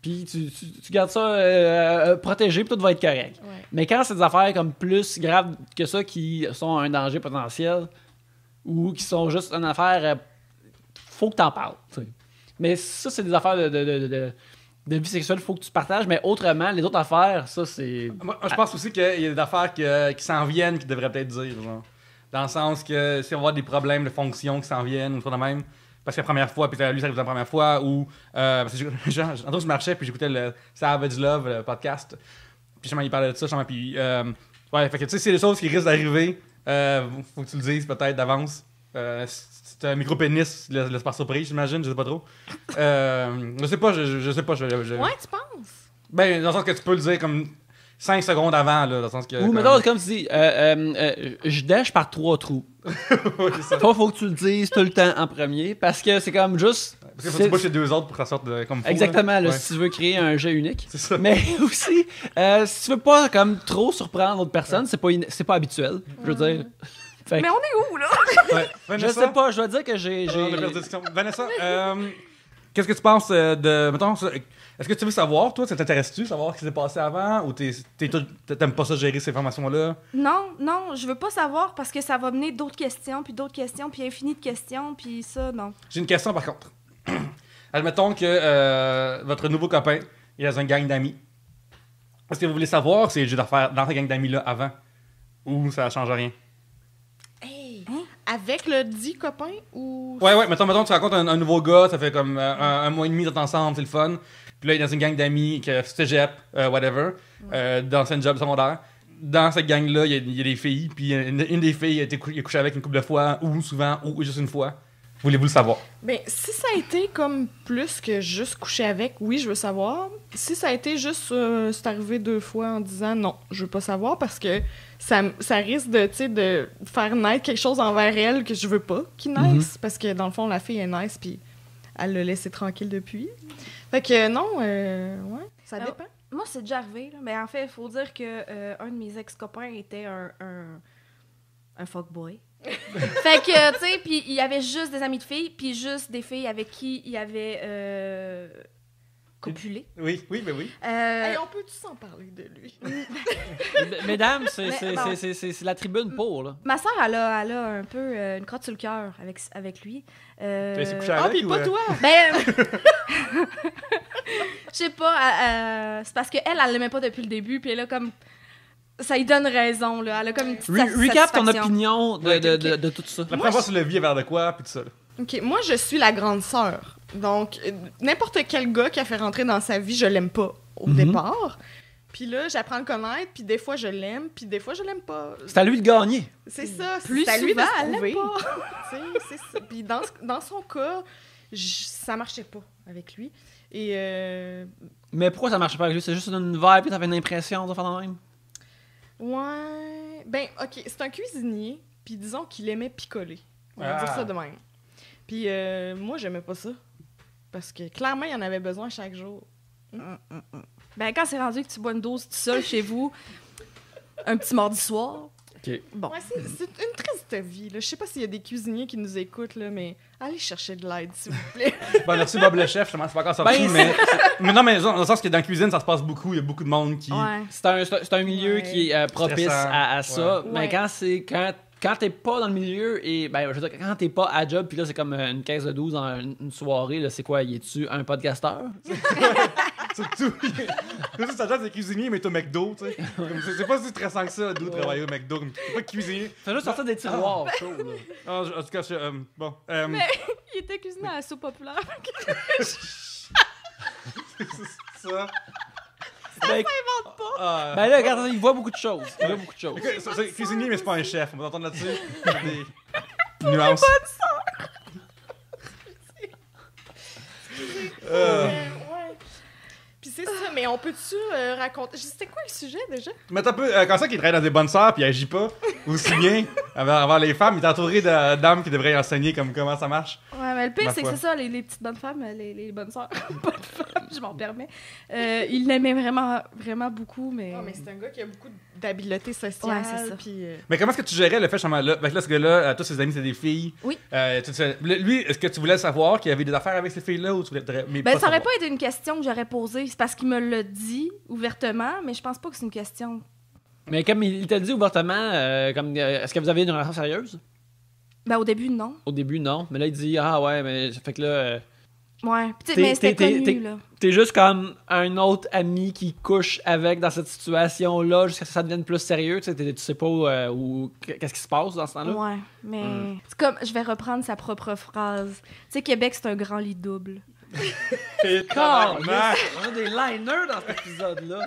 Puis tu gardes ça protégé, puis tout va être correct. Ouais. Mais quand c'est des affaires comme plus graves que ça, qui sont un danger potentiel, ou qui sont juste une affaire, faut que t'en parles. T'sais. Mais ça, c'est des affaires de vie sexuelle, faut que tu partages. Mais autrement, les autres affaires, ça, c'est... Moi, je pense aussi qu'il y a des affaires qui s'en viennent, qui devraient peut-être dire. Genre. Dans le sens que si on voit des problèmes de fonction qui s'en viennent, ou tout de même... Parce que la première fois, puis lui, ça arrive la première fois, ou... parce que je marchais, puis j'écoutais le Savage Love, le podcast. Puis justement, il parlait de ça, justement, puis... ouais, fait que tu sais, c'est des choses qui risquent d'arriver. Faut que tu le dises, peut-être, d'avance. C'est un micro-pénis, laisse par surprise, j'imagine, je sais pas trop. Je sais pas, je sais pas. Ouais, tu penses? Ben, dans le sens que tu peux le dire comme 5 secondes avant, là, dans le sens que... Ou, mettons, comme tu dis, je dèche par 3 trous. Oui, c'est ça. Toi, faut que tu le dises tout le temps en premier, parce que c'est comme juste... Parce qu'il faut que tu bouges les 2 autres pour que ça sorte comme faux. Exactement, là, ouais. Si tu veux créer un jet unique. C'est ça. Mais aussi, si tu veux pas comme trop surprendre l'autre personne, c'est pas habituel, je veux dire. Mais on est où, là? Ouais. Je sais pas, je dois dire que j'ai... On a perdu la discussion. Vanessa, qu'est-ce que tu penses de... Mettons, est-ce que tu veux savoir, toi, ça t'intéresse-tu, savoir ce qui s'est passé avant, ou t'aimes pas ça gérer ces informations-là? Non, je veux pas savoir parce que ça va mener d'autres questions, puis infini de questions, puis ça, non. J'ai une question, par contre. Admettons que votre nouveau copain, il a une gang d'amis. Est-ce que vous voulez savoir si j'ai d'affaires dans cette gang d'amis-là avant? Ou ça change rien? Hey! Avec le dit copain ou... Ouais, mettons, tu rencontres un nouveau gars, ça fait comme un mois et demi d'être ensemble, c'est le fun. Puis là, il est dans une gang d'amis, que cégep, whatever, d'ancien job secondaire. Dans cette gang-là, il y a des filles, puis une des filles il a couché avec une couple de fois, ou souvent, ou juste une fois. Voulez-vous le savoir? Ben, si ça a été comme plus que juste coucher avec, oui, je veux savoir. Si ça a été juste, c'est arrivé 2 fois en disant non, je veux pas savoir parce que ça risque de, tu sais, de faire naître quelque chose envers elle que je veux pas qu'il naisse. Parce que dans le fond, la fille est nice, puis elle l'a laissé tranquille depuis. Fait que non, ouais, ça dépend. Moi, c'est déjà arrivé. Là. Mais en fait, il faut dire que un de mes ex-copains était un fuckboy. Fait que, tu sais, puis il y avait juste des amis de filles, puis juste des filles avec qui il avait copulé. Oui, mais oui. Hey, on peut-tu s'en parler de lui? Mesdames, bon. c'est la tribune pour, là. Ma soeur, elle a un peu une crotte sur le cœur avec lui. Tu as couché Ah, avec puis ou, pas toi! Ben, je sais pas, c'est parce qu'elle l'aimait pas depuis le début, puis elle a comme... Ça lui donne raison, là. Elle a comme une petite Recap ton satisfaction. opinion de tout ça. La première fois sur le vie vers de quoi, puis tout ça. Là. OK, moi, je suis la grande sœur. Donc, n'importe quel gars qui a fait rentrer dans sa vie, je l'aime pas au départ. Puis là, j'apprends à le connaître, puis des fois, je l'aime, puis des fois, je l'aime pas. C'est à lui de gagner. C'est ça, Plus c'est à lui de souvent, se elle prouver. l'aime Tu sais, c'est ça. Puis dans son cas, ça marchait pas avec lui. Et Mais pourquoi ça marche pas avec lui? C'est juste une vibe, puis t'avais une impression de faire de même? ouais... Ben, OK, c'est un cuisinier, puis disons qu'il aimait picoler. On va Ah. dire ça de même. Puis moi, j'aimais pas ça. Parce que clairement, il en avait besoin chaque jour. Ben, quand c'est rendu que tu bois une dose tout seul chez vous, un petit mardi soir, OK. bon. Ouais, c'est une triste vie. Là. Je sais pas s'il y a des cuisiniers qui nous écoutent, là, mais allez chercher de l'aide, s'il vous plaît. Bon, merci Bob le chef, justement, c'est pas encore sorti, Ben, mais non, mais dans le sens que dans la cuisine, ça se passe beaucoup, il y a beaucoup de monde qui... Ouais. C'est un milieu Ouais. qui est propice Stressant. à ça. Ouais. Mais quand t'es pas dans le milieu et ben je veux dire, quand t'es pas à job puis là c'est comme une caisse de 12 dans une soirée là, c'est quoi, y es-tu un podcasteur? Surtout, juste ça c'est cuisinier, mais t'es au McDo, tu sais. Comme, c'est pas si stressant que ça, d'où travailler au McDo. Comme, t'es pas cuisinier. Fais juste sortir des tiroirs chauds là. Ah, en tout cas, bon. Il était cuisiné à la soupe populaire. c'est ça. Ben là, regarde, il voit beaucoup de choses. Il voit beaucoup de choses. C'est cuisinier, mais c'est pas un chef. On va t'entendre là-dessus. Des nuances. Ouais. Puis c'est ça, mais on peut-tu raconter... C'était quoi le sujet, déjà? Mais t'as un peu, comme ça, qu'il travaille dans des bonnes sœurs, puis il agit pas aussi bien envers les femmes. Il est entouré de dames qui devraient enseigner comme comment ça marche. Ouais, mais le pire, Ma c'est que foi. c'est ça, les petites bonnes femmes, les bonnes sœurs, bonnes femmes, je m'en permets. Il l'aimait vraiment, vraiment beaucoup, mais... Non, mais c'est un gars qui a beaucoup d'habileté sociale. Ouais, c'est ça. Puis, Mais comment est-ce que tu gérais le fait, justement, là? Fait que là, ce gars-là, tous ses amis, c'est des filles. Oui. Lui, est-ce que tu voulais savoir qu'il y avait des affaires avec ces filles-là ou tu voulais. Mais Ben, ça aurait savoir? pas été une question que j'aurais posée. C'est parce qu'il me l'a dit ouvertement, mais je pense pas que c'est une question. Mais comme il t'a dit ouvertement, est-ce que vous avez une relation sérieuse? Ben, au début, non. Au début, non. Mais là, il dit, ah ouais, mais ça fait que là, Ouais. Puis, tu sais, T'es- mais c'était t'es- connu, t'es- là. t'es juste comme un autre ami qui couche avec dans cette situation-là jusqu'à ce que ça devienne plus sérieux. Tu sais pas qu'est-ce qui se passe dans ce temps-là. Ouais, mais c'est comme, je vais reprendre sa propre phrase. Tu sais, Québec, c'est un grand lit double. Tabarnak! On a des liners dans cet épisode-là.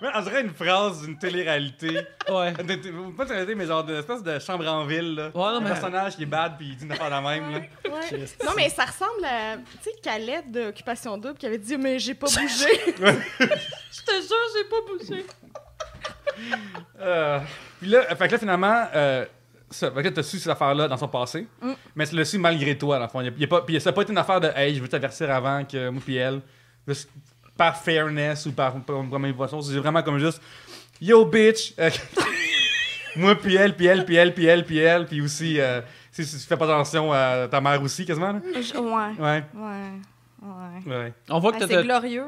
Ouais, on dirait une phrase d'une télé-réalité. Ouais. Pas de télé-réalité, mais genre d'une espèce de chambre en ville. Là. Ouais, non, Un mais- personnage qui est bad puis il dit une affaire de même. Là. ouais. Non, mais ça ressemble à, tu sais, Khaled d'Occupation Double qui avait dit « Mais j'ai pas bougé! » Je te jure, j'ai pas bougé! Puis là, fait que là, finalement, fait que là, t'as su cette affaire-là dans son passé, mais tu l'as su malgré toi, dans le fond. Puis ça n'a pas été une affaire de hey, je veux t'avertir avant que moi puis elle. Juste par fairness ou par première façon. C'est vraiment comme juste yo bitch! Moi puis elle, puis elle, puis elle, puis elle, puis elle, puis aussi, si tu fais pas attention à ta mère aussi, quasiment. Là. Ouais, Ouais, ouais. ouais. On voit Ah, que c'est glorieux.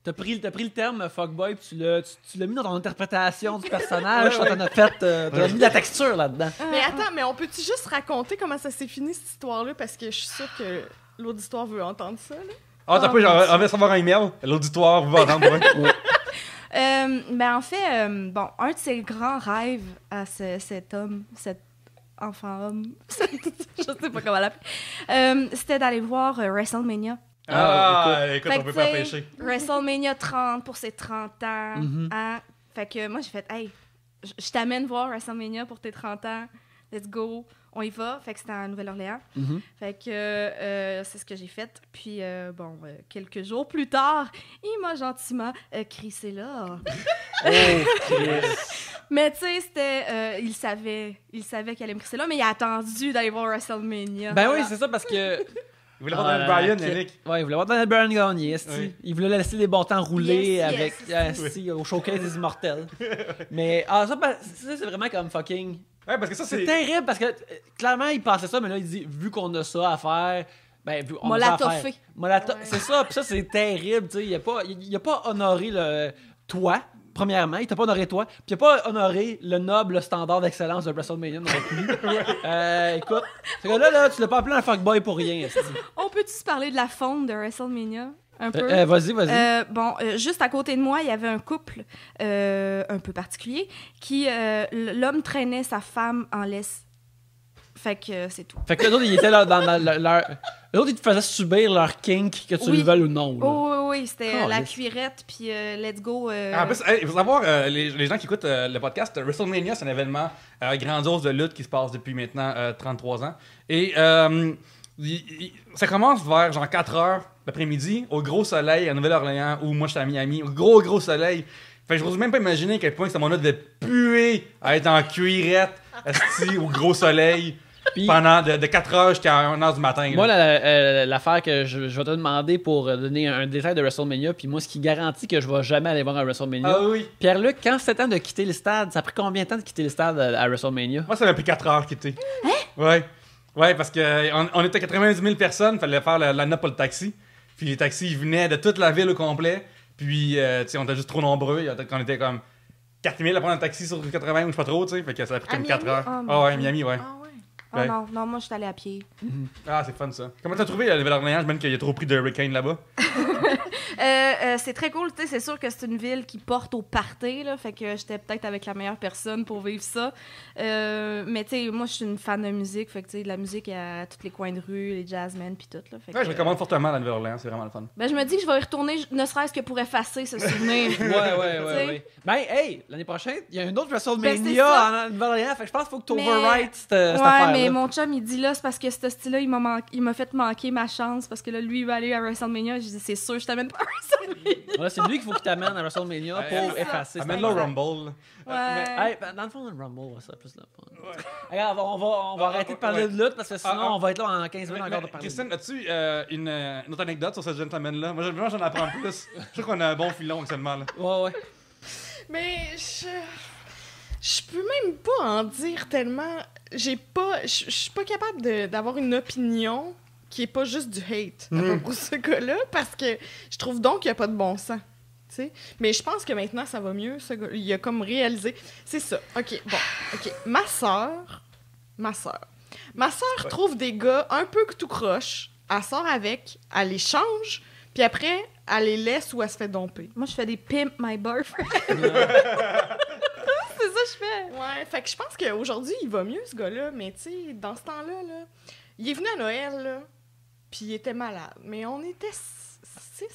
t'as pris le terme fuckboy puis tu l'as mis dans ton interprétation du personnage. T'en as fait, t'as mis de la texture là-dedans. Mais attends, mais on peut-tu juste raconter comment ça s'est fini, cette histoire-là? Parce que je suis sûre que l'auditoire veut entendre ça, là. Ah, t'as pas, on va recevoir un email. L'auditoire va entendre. Ouais. Ben en fait, bon, un de ses grands rêves à cet enfant-homme, je sais pas comment l'appeler, c'était d'aller voir WrestleMania. Écoute, Fait on que, peut pas tu sais, empêcher. WrestleMania 30 pour ses 30 ans. Hein? Fait que moi, j'ai fait, hey, je t'amène voir WrestleMania pour tes 30 ans. Let's go. On y va. Fait que c'était en Nouvelle-Orléans. Fait que c'est ce que j'ai fait. Puis, quelques jours plus tard, il m'a gentiment crissé là. Mais tu sais, c'était... il savait qu'il allait me crisser là, mais il a attendu d'aller voir WrestleMania. Ben Voilà. oui, c'est ça, parce que... Il voulait voir Daniel Bryan, ok. Yannick. Ouais, il voulait voir Daniel Bryan gagner, esti. Oui. Il voulait laisser les bons temps rouler Yes, avec yes. esti, au showcase des immortels. Mais ça, c'est vraiment comme fucking... Ouais, parce que ça, C'est c'est. terrible, parce que clairement, il pensait ça, mais là, il dit, vu qu'on a ça à faire... Ben, on M'a a ça la à faire. toffé. C'est ça, puis ça, c'est terrible, tu sais. Il a pas honoré toi, premièrement. Il t'a pas honoré toi. Puis il a pas honoré le noble standard d'excellence de WrestleMania non plus. Écoute, c'est que là, tu l'as pas appelé un fuckboy pour rien. esti. On peut-tu se parler de la faune de WrestleMania? Un peu? Vas-y. Juste à côté de moi, il y avait un couple un peu particulier qui, l'homme traînait sa femme en laisse. Fait que c'est tout. Fait que les autres, ils étaient là dans leur... Les autres, ils te faisaient subir leur kink, que tu Oui. le veuilles ou non. Là. Oh, oui, c'était Oh, la yes. cuirette, puis let's go. En plus, il faut savoir, les gens qui écoutent le podcast, WrestleMania, c'est un événement grandiose de lutte qui se passe depuis maintenant 33 ans. Et ça commence vers genre 4 heures l'après-midi, au gros soleil à Nouvelle-Orléans, où moi j'étais à Miami, au gros soleil. Fait que je n'ose même pas imaginer à quel point ce moment-là devait puer à être en cuirette, esti, au gros soleil, Puis- pendant de 4 heures jusqu'à 1 heure du matin. là. Moi, l'affaire que je vais te demander pour donner un détail de WrestleMania, puis moi, ce qui garantit que je vais jamais aller voir un WrestleMania. Ah oui. Pierre-Luc, quand c'était temps de quitter le stade, ça a pris combien de temps de quitter le stade à WrestleMania? Moi, ça m'a pris 4 heures quitter. Ouais. Ouais, parce qu'on était 90 000 personnes, fallait faire la note pour le taxi. Puis les taxis, ils venaient de toute la ville au complet. Puis, tu sais, on était juste trop nombreux. On était comme 4 000 à prendre un taxi sur 80 ou je sais pas trop, tu sais. Fait que ça a pris À comme 4 heures. Miami? Ah ouais, Miami, ouais. Ah ouais. Oh Ouais. non, moi, je suis allée à pied. Ah, c'est fun ça. Comment t'as trouvé la Nouvelle-Orléans? Je me dis qu'il y a trop pris de Hurricane là-bas. C'est très cool, tu sais, c'est sûr que c'est une ville qui porte au party, là, fait que j'étais peut-être avec la meilleure personne pour vivre ça. Mais tu sais, moi, je suis une fan de musique, fait que tu sais, de la musique à tous les coins de rue, les jazzmen puis tout, là. Fait Ouais, que, je recommande fortement la Nouvelle-Orléans, c'est vraiment le fun. ben, je me dis que je vais y retourner, ne serait-ce que pour effacer ce souvenir. Ouais. Ben, hey, l'année prochaine, il y a une autre Ben, c'est WrestleMania ça. en Nouvelle-Orléans, fait que je pense qu'il faut que tu Mais- overwrite cette Ouais, affaire-là. mais mon chum, il dit là, c'est parce que ce style-là, il m'a fait manquer ma chance, parce que là, lui, il va aller à WrestleMania. Je dis, c'est sûr, je t'amène pas à WrestleMania. Ouais, c'est lui qu'il faut qu'il t'amène à WrestleMania Ouais, pour c'est ça. effacer cette Amène-le au affaire. Rumble. Ouais. Hey, ben, dans le fond, le Rumble, ça serait plus le fun. Regarde, on va arrêter de parler ouais. de lutte parce que sinon, Ah, on va être là en 15 minutes encore de parler. Christine, as-tu une autre anecdote sur ce gentleman-là? Moi, j'en apprends plus. Je trouve qu'on a un bon filon actuellement. Là. Ouais. Mais je peux même pas en dire tellement. Je suis pas capable d'avoir une opinion qui est pas juste du hate à propos de ce gars-là, parce que je trouve donc qu'il y a pas de bon sens. Tu sais? Mais je pense que maintenant ça va mieux, ce gars. Il a comme réalisé. C'est ça. OK, bon. OK. Ma sœur trouve des gars un peu tout croche. Elle sort avec, elle les change, puis après, elle les laisse ou elle se fait domper. Moi, je fais des pimp my boyfriend. C'est ça que je fais. Ouais, fait que je pense qu'aujourd'hui, il va mieux, ce gars-là, mais tu sais, dans ce temps-là, là, il est venu à Noël, là, puis il était malade. Mais on était 6,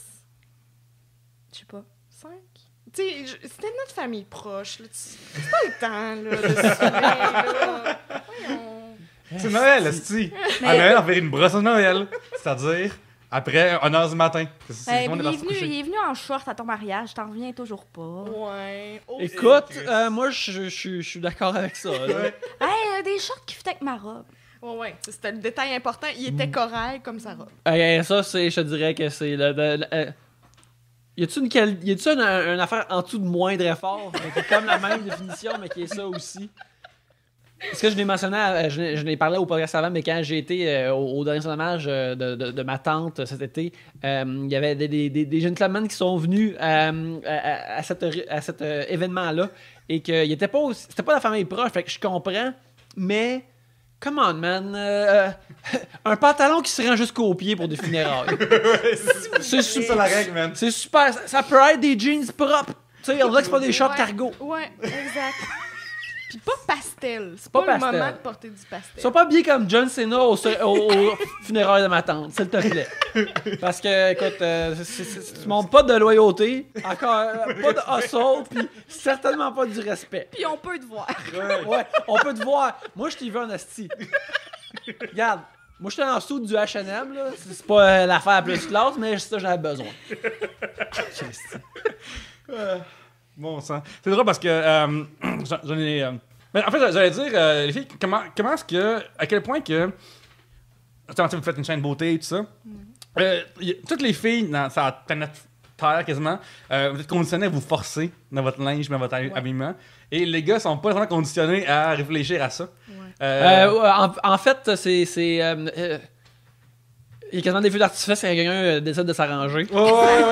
Je sais pas. 5. Tu sais, c'était notre famille proche, là. C'est pas le temps, là, de se saouler, là. Voyons. C'est Noël, esti. Mais- À Noël, on fait une brosse à Noël. C'est-à-dire, après 1h du matin. C'est Ben, tout le monde est parti se coucher. il est venu en short à ton mariage, t'en reviens toujours pas. Ouais. Oh, Écoute, Chris. moi, je suis d'accord avec ça. là. Hey, des shorts qui fit avec ma robe. ouais, c'était le détail important. Il était correct comme sa robe. Ça, je te dirais que c'est y a-tu une affaire en dessous de moindre effort, mais qui est comme la même définition, mais qui est ça aussi? Parce que je l'ai mentionné, je l'ai parlé au podcast avant, mais quand j'ai été au dernier hommage de ma tante cet été, il y avait des gentlemen qui sont venus à cet événement-là et que c'était pas la famille proche, fait que je comprends, mais come on, man, un pantalon qui se rend jusqu'aux pieds pour des funérailles. C'est C'est ça la règle, man. C'est super, ça peut être des jeans propres. Tu sais, on dirait que c'est pas des shorts Ouais. cargo. Ouais, exact. Puis pas pastel. C'est Pas pas, le pastel. moment de porter du pastel. Ils sont pas habillés comme John Cena au funérailles de ma tante, s'il te plaît. Parce que, écoute, tu montres pas de loyauté, encore pas de hustle, puis certainement pas du respect. Puis on peut te voir. Ouais, on peut te voir. Moi, je t'y veux en asti. Regarde, moi, j'étais en dessous du H&M, là. C'est pas l'affaire la plus classe, mais c'est ça que j'avais besoin. Bon sang. C'est drôle parce que j'en ai. Mais en fait, j'allais dire, les filles, comment est-ce que. À quel point que. Attends, vous faites une chaîne de beauté et tout ça. Toutes les filles dans sa planète Terre quasiment, vous êtes conditionnées à vous forcer dans votre linge, dans votre habillement. Et les gars sont pas vraiment conditionnés à réfléchir à ça. En fait, il y a quasiment des feux d'artifice quand quelqu'un décide de s'arranger. Ouais.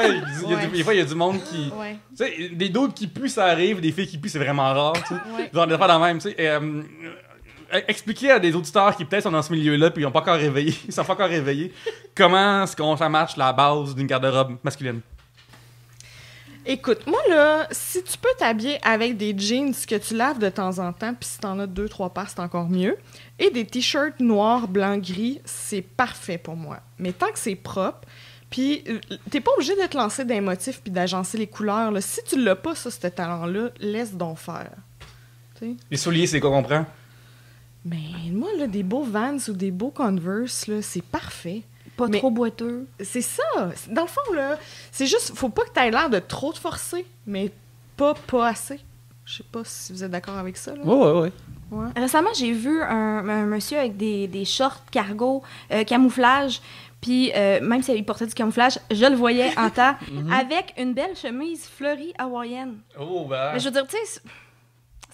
Ouais. Des fois, il y a du monde qui. Ouais. Tu sais, des d'autres qui puent, ça arrive, des filles qui puent, c'est vraiment rare, tu sais. Ouais. Genre, des fois, dans le même, tu sais. Expliquer à des auditeurs qui peut-être sont dans ce milieu-là puis ils sont pas encore réveillés, comment est-ce qu'on ça marche la base d'une garde-robe masculine. Écoute, moi là, si tu peux t'habiller avec des jeans que tu laves de temps en temps, puis si t'en as 2-3 paires, c'est encore mieux, et des t-shirts noirs, blancs, gris, c'est parfait pour moi. Mais tant que c'est propre, puis t'es pas obligé de te lancer des motifs puis d'agencer les couleurs. Là. Si tu l'as pas, ça, ce talent-là, laisse donc faire. T'sais? Les souliers, c'est quoi qu'on prend? Mais moi, là, des beaux Vans ou des beaux Converse, là, c'est parfait. Pas Mais- trop boiteux. C'est ça. Dans le fond, là, c'est juste, faut pas que tu aies l'air de trop te forcer, mais pas assez. Je sais pas si vous êtes d'accord avec ça. Là. Ouais. Ouais. Récemment, j'ai vu un monsieur avec des shorts cargo camouflage. Puis même s'il portait du camouflage, je le voyais en temps avec une belle chemise fleurie hawaïenne. Oh, ben. Mais je veux dire, tu sais,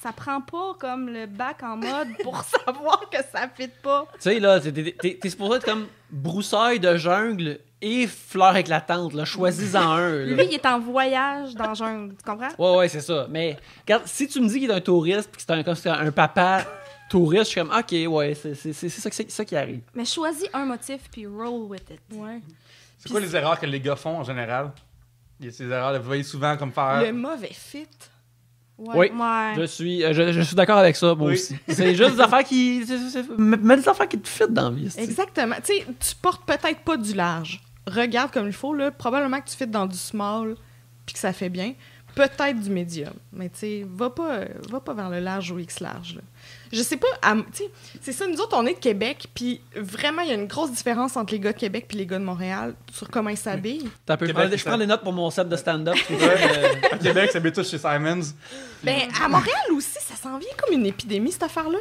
ça prend pas comme le bac en mode pour savoir que ça fit pas. Tu sais, là, t'es supposé être comme broussaille de jungle et fleur éclatante, là. Choisis-en un, là. Lui, il est en voyage dans le jungle, tu comprends? Ouais, c'est ça. Mais, regarde, si tu me dis qu'il est un touriste pis que c'est un papa touriste, je suis comme, ok, ouais, c'est ça qui arrive. Mais choisis un motif puis roll with it. Ouais. C'est quoi les erreurs que les gars font en général? Il y a ces erreurs, vous voyez souvent comme faire. Le mauvais fit. Oui. Ouais. Je suis d'accord avec ça, moi Oui. aussi. C'est juste des affaires qui. Mais des affaires qui te fit dans la vie. c'est- Exactement. Tu sais, tu portes peut-être pas du large. Regarde comme il faut, là. Probablement que tu fits dans du small puis que ça fait bien. Peut-être du médium. Mais tu sais, va pas vers le large ou X large, là. Je sais pas, tu sais, c'est ça, nous autres, on est de Québec, puis vraiment, il y a une grosse différence entre les gars de Québec puis les gars de Montréal sur comment ils s'habillent. T'as un peu- Québec, je prends des notes pour mon set de stand-up. À Québec, ça habite tous chez Simons. Ben, à Montréal aussi, ça s'en vient comme une épidémie, cette affaire-là.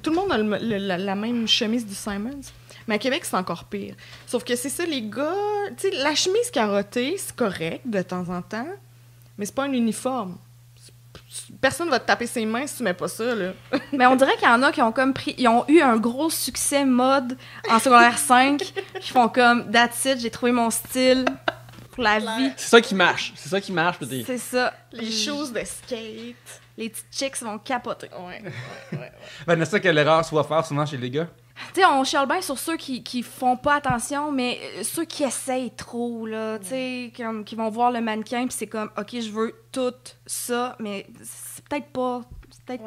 Tout le monde a la même chemise du Simons. Mais à Québec, c'est encore pire. Sauf que c'est ça, les gars... Tu sais, la chemise carottée, c'est correct de temps en temps, mais c'est pas un uniforme. Personne va te taper ses mains si tu mets pas ça, là. Mais on dirait qu'il y en a qui ont comme pris, ils ont eu un gros succès mode en secondaire 5, qui font comme that's it, j'ai trouvé mon style pour la vie. C'est ça qui marche. Pis t'es- C'est ça. Les choses de skate. Les petites chicks vont capoter. Ouais. Vanessa, quelle erreur soit faire souvent chez les gars? Tu sais, on chiale bien sur ceux qui font pas attention, mais ceux qui essayent trop, là, tu sais, qui vont voir le mannequin, puis c'est comme, OK, je veux tout ça, mais c'est peut-être pas... Ouais.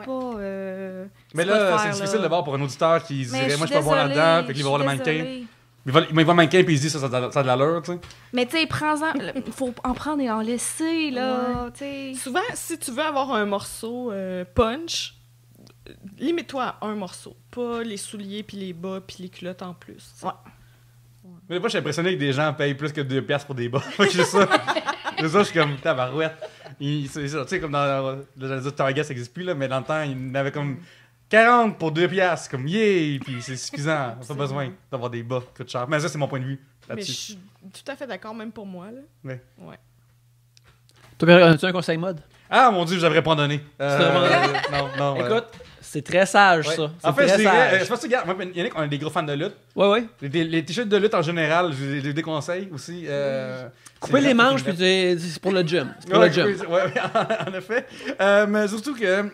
Mais c'est pas là, le c'est faire, difficile là. de voir pour un auditeur qui se Mais dirait, moi, je suis suis pas bon désolée, là-dedans, fait qu'il va voir le je mannequin. suis désolée. Il va voir le mannequin, puis il se dit, ça a de l'allure, tu sais. Mais tu sais, prends-en, il faut en prendre et en laisser, là, tu sais. Souvent, si tu veux avoir un morceau punch, limite-toi à un morceau. Pas les souliers, puis les bas, puis les culottes en plus. Ouais. Mais des fois, je suis impressionné que des gens payent plus que 2 piastres pour des bas. Fait que c'est ça. C'est ça, je suis comme, tabarouette. C'est ça, tu sais, comme dans. Là, j'allais dire Target, ça n'existe plus, là, mais dans le temps, il y en avait comme 40 pour 2 piastres. Comme, yeah! Puis c'est suffisant. On n'a pas besoin d'avoir des bas qui coûtent cher. Mais ça, c'est mon point de vue Mais je là-dessus. suis tout à fait d'accord, même pour moi. Là. Ouais. Toi, as-tu un conseil mode? Ah, mon Dieu, je devrais pas en donner. Non. Écoute, c'est très sage, Ouais. ça. En fait, très c'est sage. vrai. Je pense que, regarde, moi, il y en a qui ont des gros fans de lutte. Ouais. Les t-shirts de lutte en général, je les déconseille aussi. Couper les manches, puis c'est pour le gym. C'est pour Ouais, le gym. ouais, en effet. Mais surtout que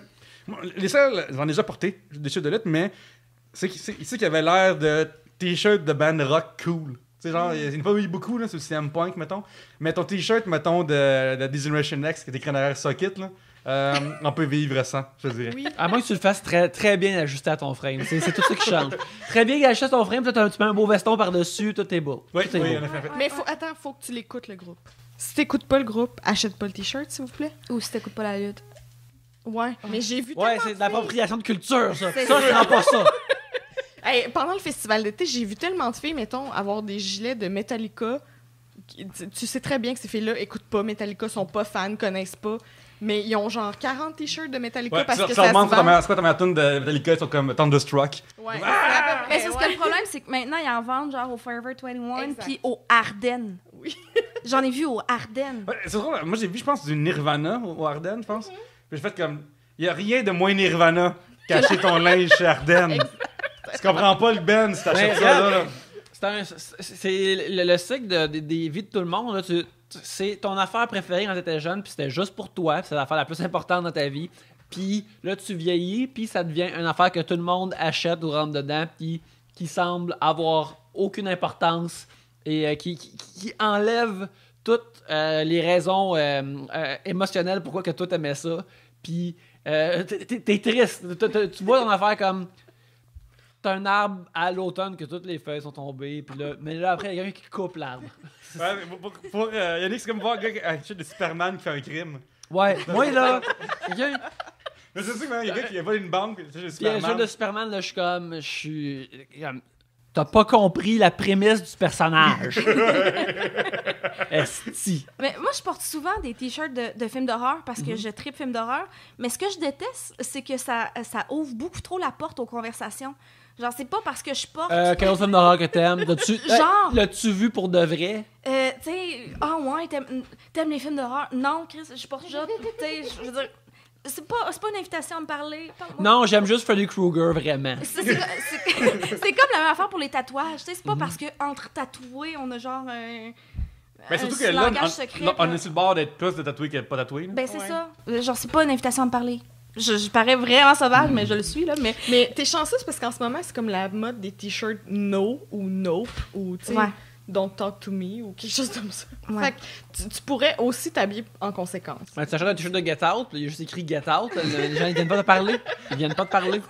les seuls, j'en ai déjà porté des t-shirts de lutte, mais c'est qu'il y avait l'air de t-shirt de band rock cool. Tu sais, genre, il n'y en a pas eu beaucoup, là, sur le CM Punk, mettons. Mais ton t-shirt, mettons, de Generation X, qui est écrit en arrière Socket, là, on peut vivre sans, je dirais. Oui. À moins que tu le fasses très, très bien ajusté à ton frame. C'est tout ça qui change. Très bien ajusté à ton frame, tu mets un beau veston par-dessus, tout est beau. Oui, Tout est oui, beau. en effet. Mais faut que tu l'écoutes, le groupe. Si t'écoutes pas le groupe, achète pas le t-shirt, s'il vous plaît. Ou si t'écoutes pas la lutte. Ouais, mais j'ai vu Ouais, tellement c'est de l'appropriation de culture, ça. C'est Ça, je prends pas ça. Hey, pendant le festival d'été, j'ai vu tellement de filles, mettons, avoir des gilets de Metallica. Tu sais très bien que ces filles-là écoutent pas Metallica, sont pas fans, connaissent pas. Mais ils ont genre 40 t-shirts de Metallica Ouais, parce que ça ça se remonte, vend. c'est quoi ta meilleure tune de Metallica? Ils sont comme Thunderstruck. Ouais, Mais c'est ce que le problème, c'est que maintenant, ils en vendent genre au Forever 21 Exact. puis au Ardennes. Oui. J'en ai vu au Ardennes. Ouais, c'est drôle, moi j'ai vu, je pense, du Nirvana au Ardennes, je pense. Puis j'ai fait comme, il y a rien de moins Nirvana qu'acheter ton linge chez Ardennes. Tu comprends pas le Ben si t'achètes Mais, ça, là. C'est le cycle des vies de tout le monde. Là. C'est ton affaire préférée quand t'étais jeune, puis c'était juste pour toi, puis c'est l'affaire la plus importante dans ta vie. Puis là, tu vieillis, puis ça devient une affaire que tout le monde achète ou rentre dedans, puis qui semble avoir aucune importance et qui enlève toutes les raisons émotionnelles pourquoi que toi t'aimais ça. Puis t'es triste. Tu vois ton affaire comme... T'as un arbre à l'automne que toutes les feuilles sont tombées, puis là, mais là après il y a quelqu'un qui coupe l'arbre. Ouais, mais pour Yannick, c'est comme voir un gars qui achète de Superman qui fait un crime. Ouais, moi là, quelqu'un Mais c'est sûr, il y a un gars qui a volé une banque, puis il achète de puis un jeu Superman. de Superman là, je suis t'as pas compris la prémisse du personnage. Esti. Mais moi, je porte souvent des t-shirts de films d'horreur parce que je tripe films d'horreur. Mais ce que je déteste, c'est que ça ouvre beaucoup trop la porte aux conversations. Genre, c'est pas parce que je porte... Quel autre film d'horreur que t'aimes? Genre. L'as-tu vu pour de vrai? Tu sais, ouais, t'aimes les films d'horreur? Non, Chris, je porte juste... Tu sais, je veux dire... C'est pas une invitation à me parler. Non, j'aime juste Freddy Krueger, vraiment. C'est comme la même affaire pour les tatouages. Tu sais, c'est pas parce que entre tatoués, on a genre un... Mais surtout que là, langage secret, on est sur le bord d'être plus de tatoués que pas tatoués. Là. Ben, c'est Ouais. ça. Genre, c'est pas une invitation à me parler. Je parais vraiment sauvage, mais je le suis, là. Mais t'es chanceuse parce qu'en ce moment, c'est comme la mode des t-shirts no ou nope ou tu sais, Ouais. don't talk to me ou quelque chose comme ça. Ouais. Fait que tu pourrais aussi t'habiller en conséquence. Ouais, tu achètes un t-shirt de Get Out, puis il y a juste écrit Get Out. Les gens ils viennent pas te parler. Ils viennent pas te parler.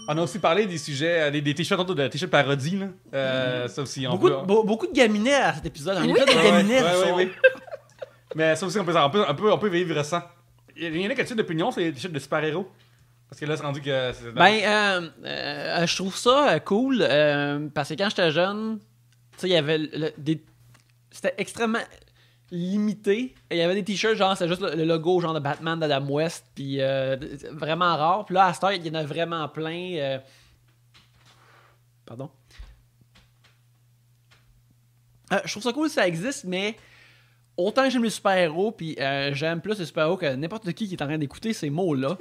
On a aussi parlé des sujets, des t-shirts autour de t-shirts parodie. Là. Ça aussi, on Beaucoup de gaminets à cet épisode. Un Oui. épisode de gaminets. Ouais. Mais ça aussi, on peut vivre sans. Il y en a qui ont d'opinion sur les t-shirts de super-héros. Parce que là, c'est rendu que... Je trouve ça cool parce que quand j'étais jeune, tu sais, il y avait c'était extrêmement limité. Il y avait des t-shirts, genre, c'était juste le logo genre de Batman d'Adam West, puis vraiment rare. Puis là, à cette heure, il y en a vraiment plein. Pardon. Je trouve ça cool si ça existe, mais autant que j'aime les super-héros, puis j'aime plus les super-héros que n'importe qui est en train d'écouter ces mots-là.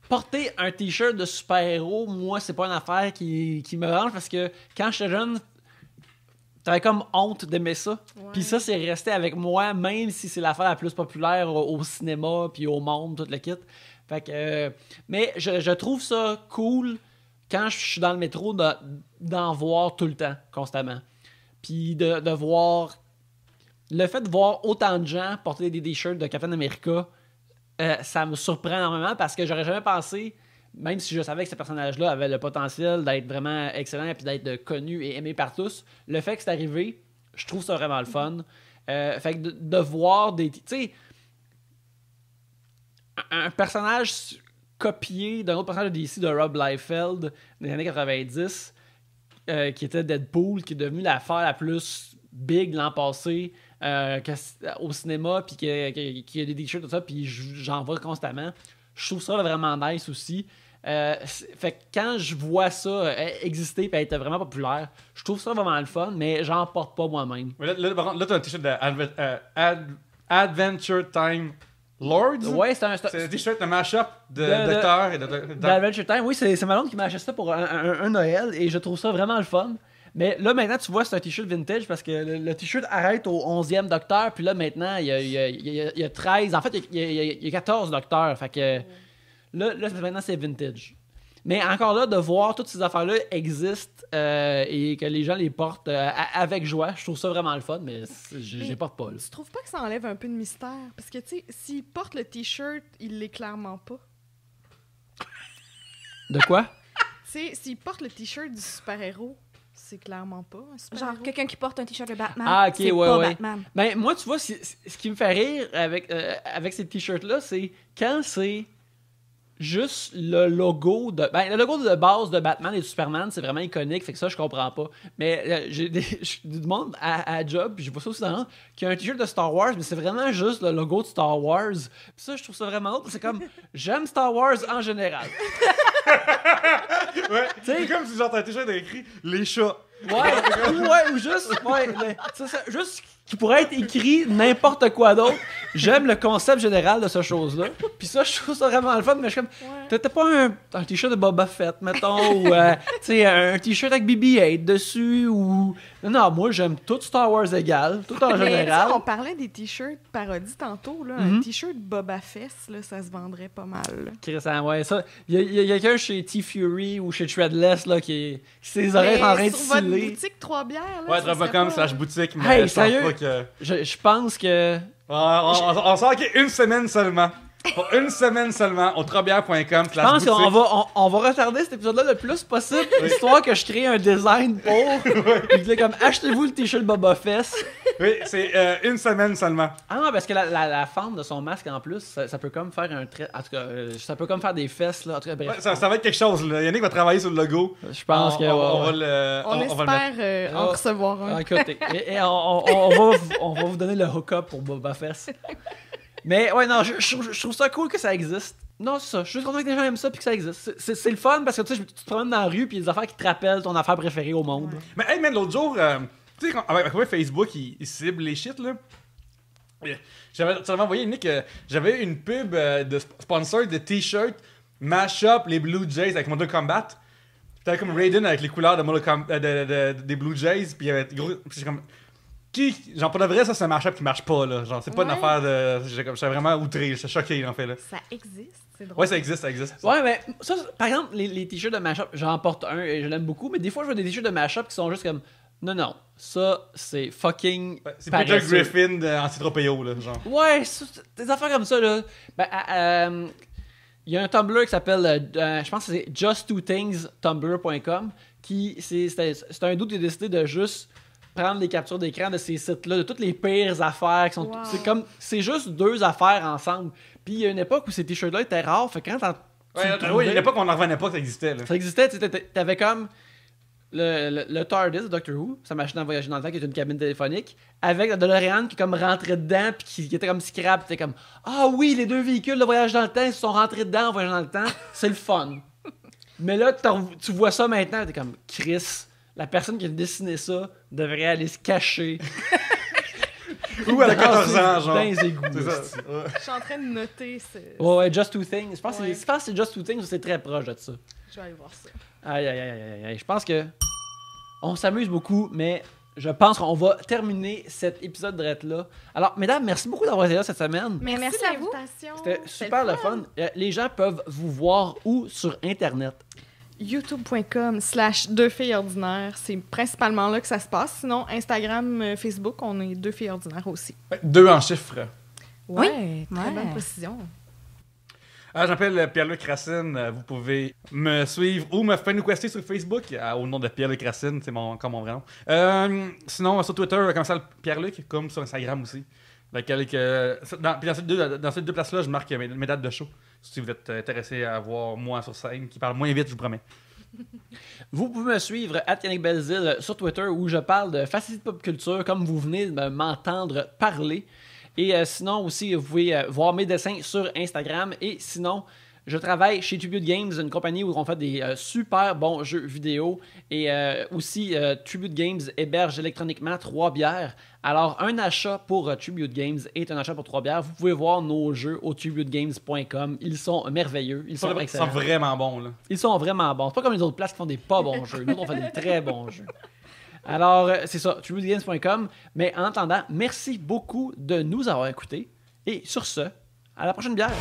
Porter un t-shirt de super-héros, moi, c'est pas une affaire qui me range parce que quand j'étais jeune, t'avais comme honte d'aimer ça. Ouais. Puis ça, c'est resté avec moi, même si c'est l'affaire la plus populaire au cinéma puis au monde, tout le kit. Fait que, mais je trouve ça cool quand je suis dans le métro d'en voir tout le temps, constamment. Puis de voir... Le fait de voir autant de gens porter des t-shirts de Captain America, ça me surprend énormément parce que j'aurais jamais pensé, même si je savais que ce personnage-là avait le potentiel d'être vraiment excellent et d'être connu et aimé par tous, le fait que c'est arrivé, je trouve ça vraiment le fun. Fait que de voir des... Tu sais, un personnage copié d'un autre personnage de DC de Rob Liefeld des années 90, qui était Deadpool, qui est devenu l'affaire la plus big l'an passé au cinéma, puis qui a des t-shirts, tout ça, puis j'en vois constamment. Je trouve ça vraiment nice aussi. Fait que quand je vois ça exister et être vraiment populaire, je trouve ça vraiment le fun, mais j'en porte pas moi-même. Mais là, t'as un t-shirt de Adventure Time Lords. Ouais, C'est un t-shirt de mash-up de Docteur et de... d'Adventure Time. Oui, c'est ma blonde qui m'a acheté ça pour un Noël et je trouve ça vraiment le fun. Mais là, maintenant, tu vois, c'est un t-shirt vintage parce que le t-shirt arrête au 11e Docteur. Puis là, maintenant, il y a 13. En fait, il y a 14 Docteurs. Fait que là maintenant, c'est vintage. Mais encore là, de voir toutes ces affaires-là existent et que les gens les portent avec joie, je trouve ça vraiment le fun, mais je les porte pas. Là. Tu trouves pas que ça enlève un peu de mystère? Parce que, tu sais, s'il porte le T-shirt, il l'est clairement pas. De quoi? Tu sais, s'il porte le T-shirt du super-héros, c'est clairement pas un super-héros. Genre, quelqu'un qui porte un t-shirt de Batman, Ah, ok, c'est ouais, pas ouais. Batman. Ben, moi, tu vois, ce qui me fait rire avec ces t-shirts-là, c'est quand c'est juste le logo de... Ben, le logo de base de Batman et de Superman, c'est vraiment iconique, fait que ça, je comprends pas. Mais j'ai du monde à job, puis j'ai pas ça aussi dans qui a un t-shirt de Star Wars, mais c'est vraiment juste le logo de Star Wars. Puis ça, je trouve ça vraiment drôle, c'est comme, j'aime Star Wars en général. Ouais, T'sais- c'est comme si genre t'as un t-shirt écrit les chats. Ouais, ou juste, juste qui pourrait être écrit n'importe quoi d'autre. J'aime le concept général de cette chose-là. Puis ça, je trouve ça vraiment le fun, mais je suis comme, t'as pas un t-shirt de Boba Fett, mettons, ou tu sais, un t-shirt avec BB-8 dessus, ou... Non, moi, j'aime tout Star Wars égal, tout en Mais, tu sais, général. on parlait des T-shirts parodies tantôt, là. Un T-shirt Boba Fett, là, ça se vendrait pas mal. Là. Chris, ouais, ça. Il y a quelqu'un chez T-Fury ou chez Threadless, là, qui ses oreilles sont en train de sur votre sciller. boutique Trois-Bières, là, Ouais, ça serait Dropcom pas- /boutique, mais Hey, je pense sérieux? pas que... Je pense que... On sort une semaine seulement. Pour une semaine seulement, au trobière.com. Je pense qu'on va retarder cet épisode-là le plus possible, histoire que je crée un design pour. Puis je dis comme, achetez-vous le t-shirt Boba Fett. Oui, c'est une semaine seulement. Ah non, parce que la fente de son masque en plus, ça peut comme faire un trait. En tout cas, ça peut comme faire des fesses, là. En tout cas, bref. Ouais, ça va être quelque chose, là. Yannick va travailler sur le logo. Je pense que. On va ouais. le. On va le mettre. espère en Ah. recevoir un. Ah, écoutez, et on va vous donner le hook-up pour Boba Fett. Mais ouais, non, je trouve ça cool que ça existe. Non, c'est ça. Je suis juste content que les gens aiment ça puis que ça existe. C'est le fun parce que tu sais, tu te promènes dans la rue puis il y a des affaires qui te rappellent ton affaire préférée au monde. Ouais. Mais hey, man, l'autre jour, tu sais, avec Facebook, il cible les shit, là. Tu m'avais envoyé, Nick, j'avais une pub de sponsor de t-shirt Mash-up les Blue Jays avec Mortal Kombat. T'avais comme Raiden avec les couleurs de des Blue Jays, puis il y avait gros. Puis j'ai comme. Genre, pour de vrai, ça, c'est un mash-up qui marche pas, là. Genre, c'est pas une Ouais. affaire de. J'étais vraiment outré, j'étais choqué, en fait, là. Ça existe, c'est drôle. Ouais, ça existe. Ouais, mais ça, par exemple, les t-shirts de Mashup, j'en porte un et je l'aime beaucoup, mais des fois, je vois des t-shirts de Mashup qui sont juste comme, non, ça, c'est fucking. Ouais, c'est Peter paresseux. Griffin de Antitropéo, là, genre. Ouais, des affaires comme ça, là. Ben, il y a un Tumblr qui s'appelle, je pense que c'est just2things.tumblr.com, qui, c'est un doute qui a décidé de juste prendre les captures d'écran de ces sites-là, de toutes les pires affaires qui sont. Wow. C'est juste deux affaires ensemble. Puis il y a une époque où ces t-shirts-là étaient rares, fait que quand tu le Ouais, trouvais, il y a pas qu'on en revenait pas que ça existait, là. ça existait, tu sais, t'avais comme le TARDIS de Doctor Who, sa machine à voyager dans le temps qui est une cabine téléphonique, avec la DeLorean qui comme rentrait dedans puis qui était comme scrap, t'es comme ah oui, les deux véhicules de voyage dans le temps ils se sont rentrés dedans en voyageant dans le temps, c'est le fun. Mais là tu vois ça maintenant, t'es comme Chris, la personne qui a dessiné ça devrait aller se cacher. Ou à dans 14 ses- ans, genre. dans les égouts, C'est ça. esti. Ouais. Je suis en train de noter. Ouais, Just Two Things. Je pense Ouais. que c'est Just Two Things, c'est très proche de ça. Je vais aller voir ça. Aïe. Je pense que on s'amuse beaucoup, mais je pense qu'on va terminer cet épisode de là. Alors, mesdames, merci beaucoup d'avoir été là cette semaine. Mais merci à vous. l'invitation. C'était super le fun. Les gens peuvent vous voir où sur Internet? youtube.com/2filles-ordinaires. C'est principalement là que ça se passe. Sinon, Instagram, Facebook, on est 2 filles ordinaires aussi. Ouais, 2 en chiffres. Ouais, très Ouais. bonne précision. Je m'appelle Pierre-Luc Racine. Vous pouvez me suivre ou me faire une requester sur Facebook au nom de Pierre-Luc Racine. C'est comme mon vrai nom. Sinon, sur Twitter, comme ça, Pierre-Luc, comme sur Instagram aussi. Puis dans ces deux places-là, je marque mes dates de show. Si vous êtes intéressé à voir moi sur scène, qui parle moins vite, je vous promets. Vous pouvez me suivre @YannickBelzile sur Twitter où je parle de facilité de pop culture comme vous venez de m'entendre parler. Et sinon aussi, vous pouvez voir mes dessins sur Instagram. Et sinon, je travaille chez Tribute Games, une compagnie où on fait des super bons jeux vidéo. Et aussi, Tribute Games héberge électroniquement Trois-Bières. Alors, un achat pour Tribute Games est un achat pour Trois-Bières. Vous pouvez voir nos jeux au tributegames.com. Ils sont merveilleux. Ils sont Ils excellents. sont vraiment bons, là. Ils sont vraiment bons. C'est pas comme les autres places qui font des pas bons jeux. Nous, on fait des très bons jeux. Alors, c'est ça, tributegames.com. Mais en attendant, merci beaucoup de nous avoir écoutés. Et sur ce, à la prochaine bière.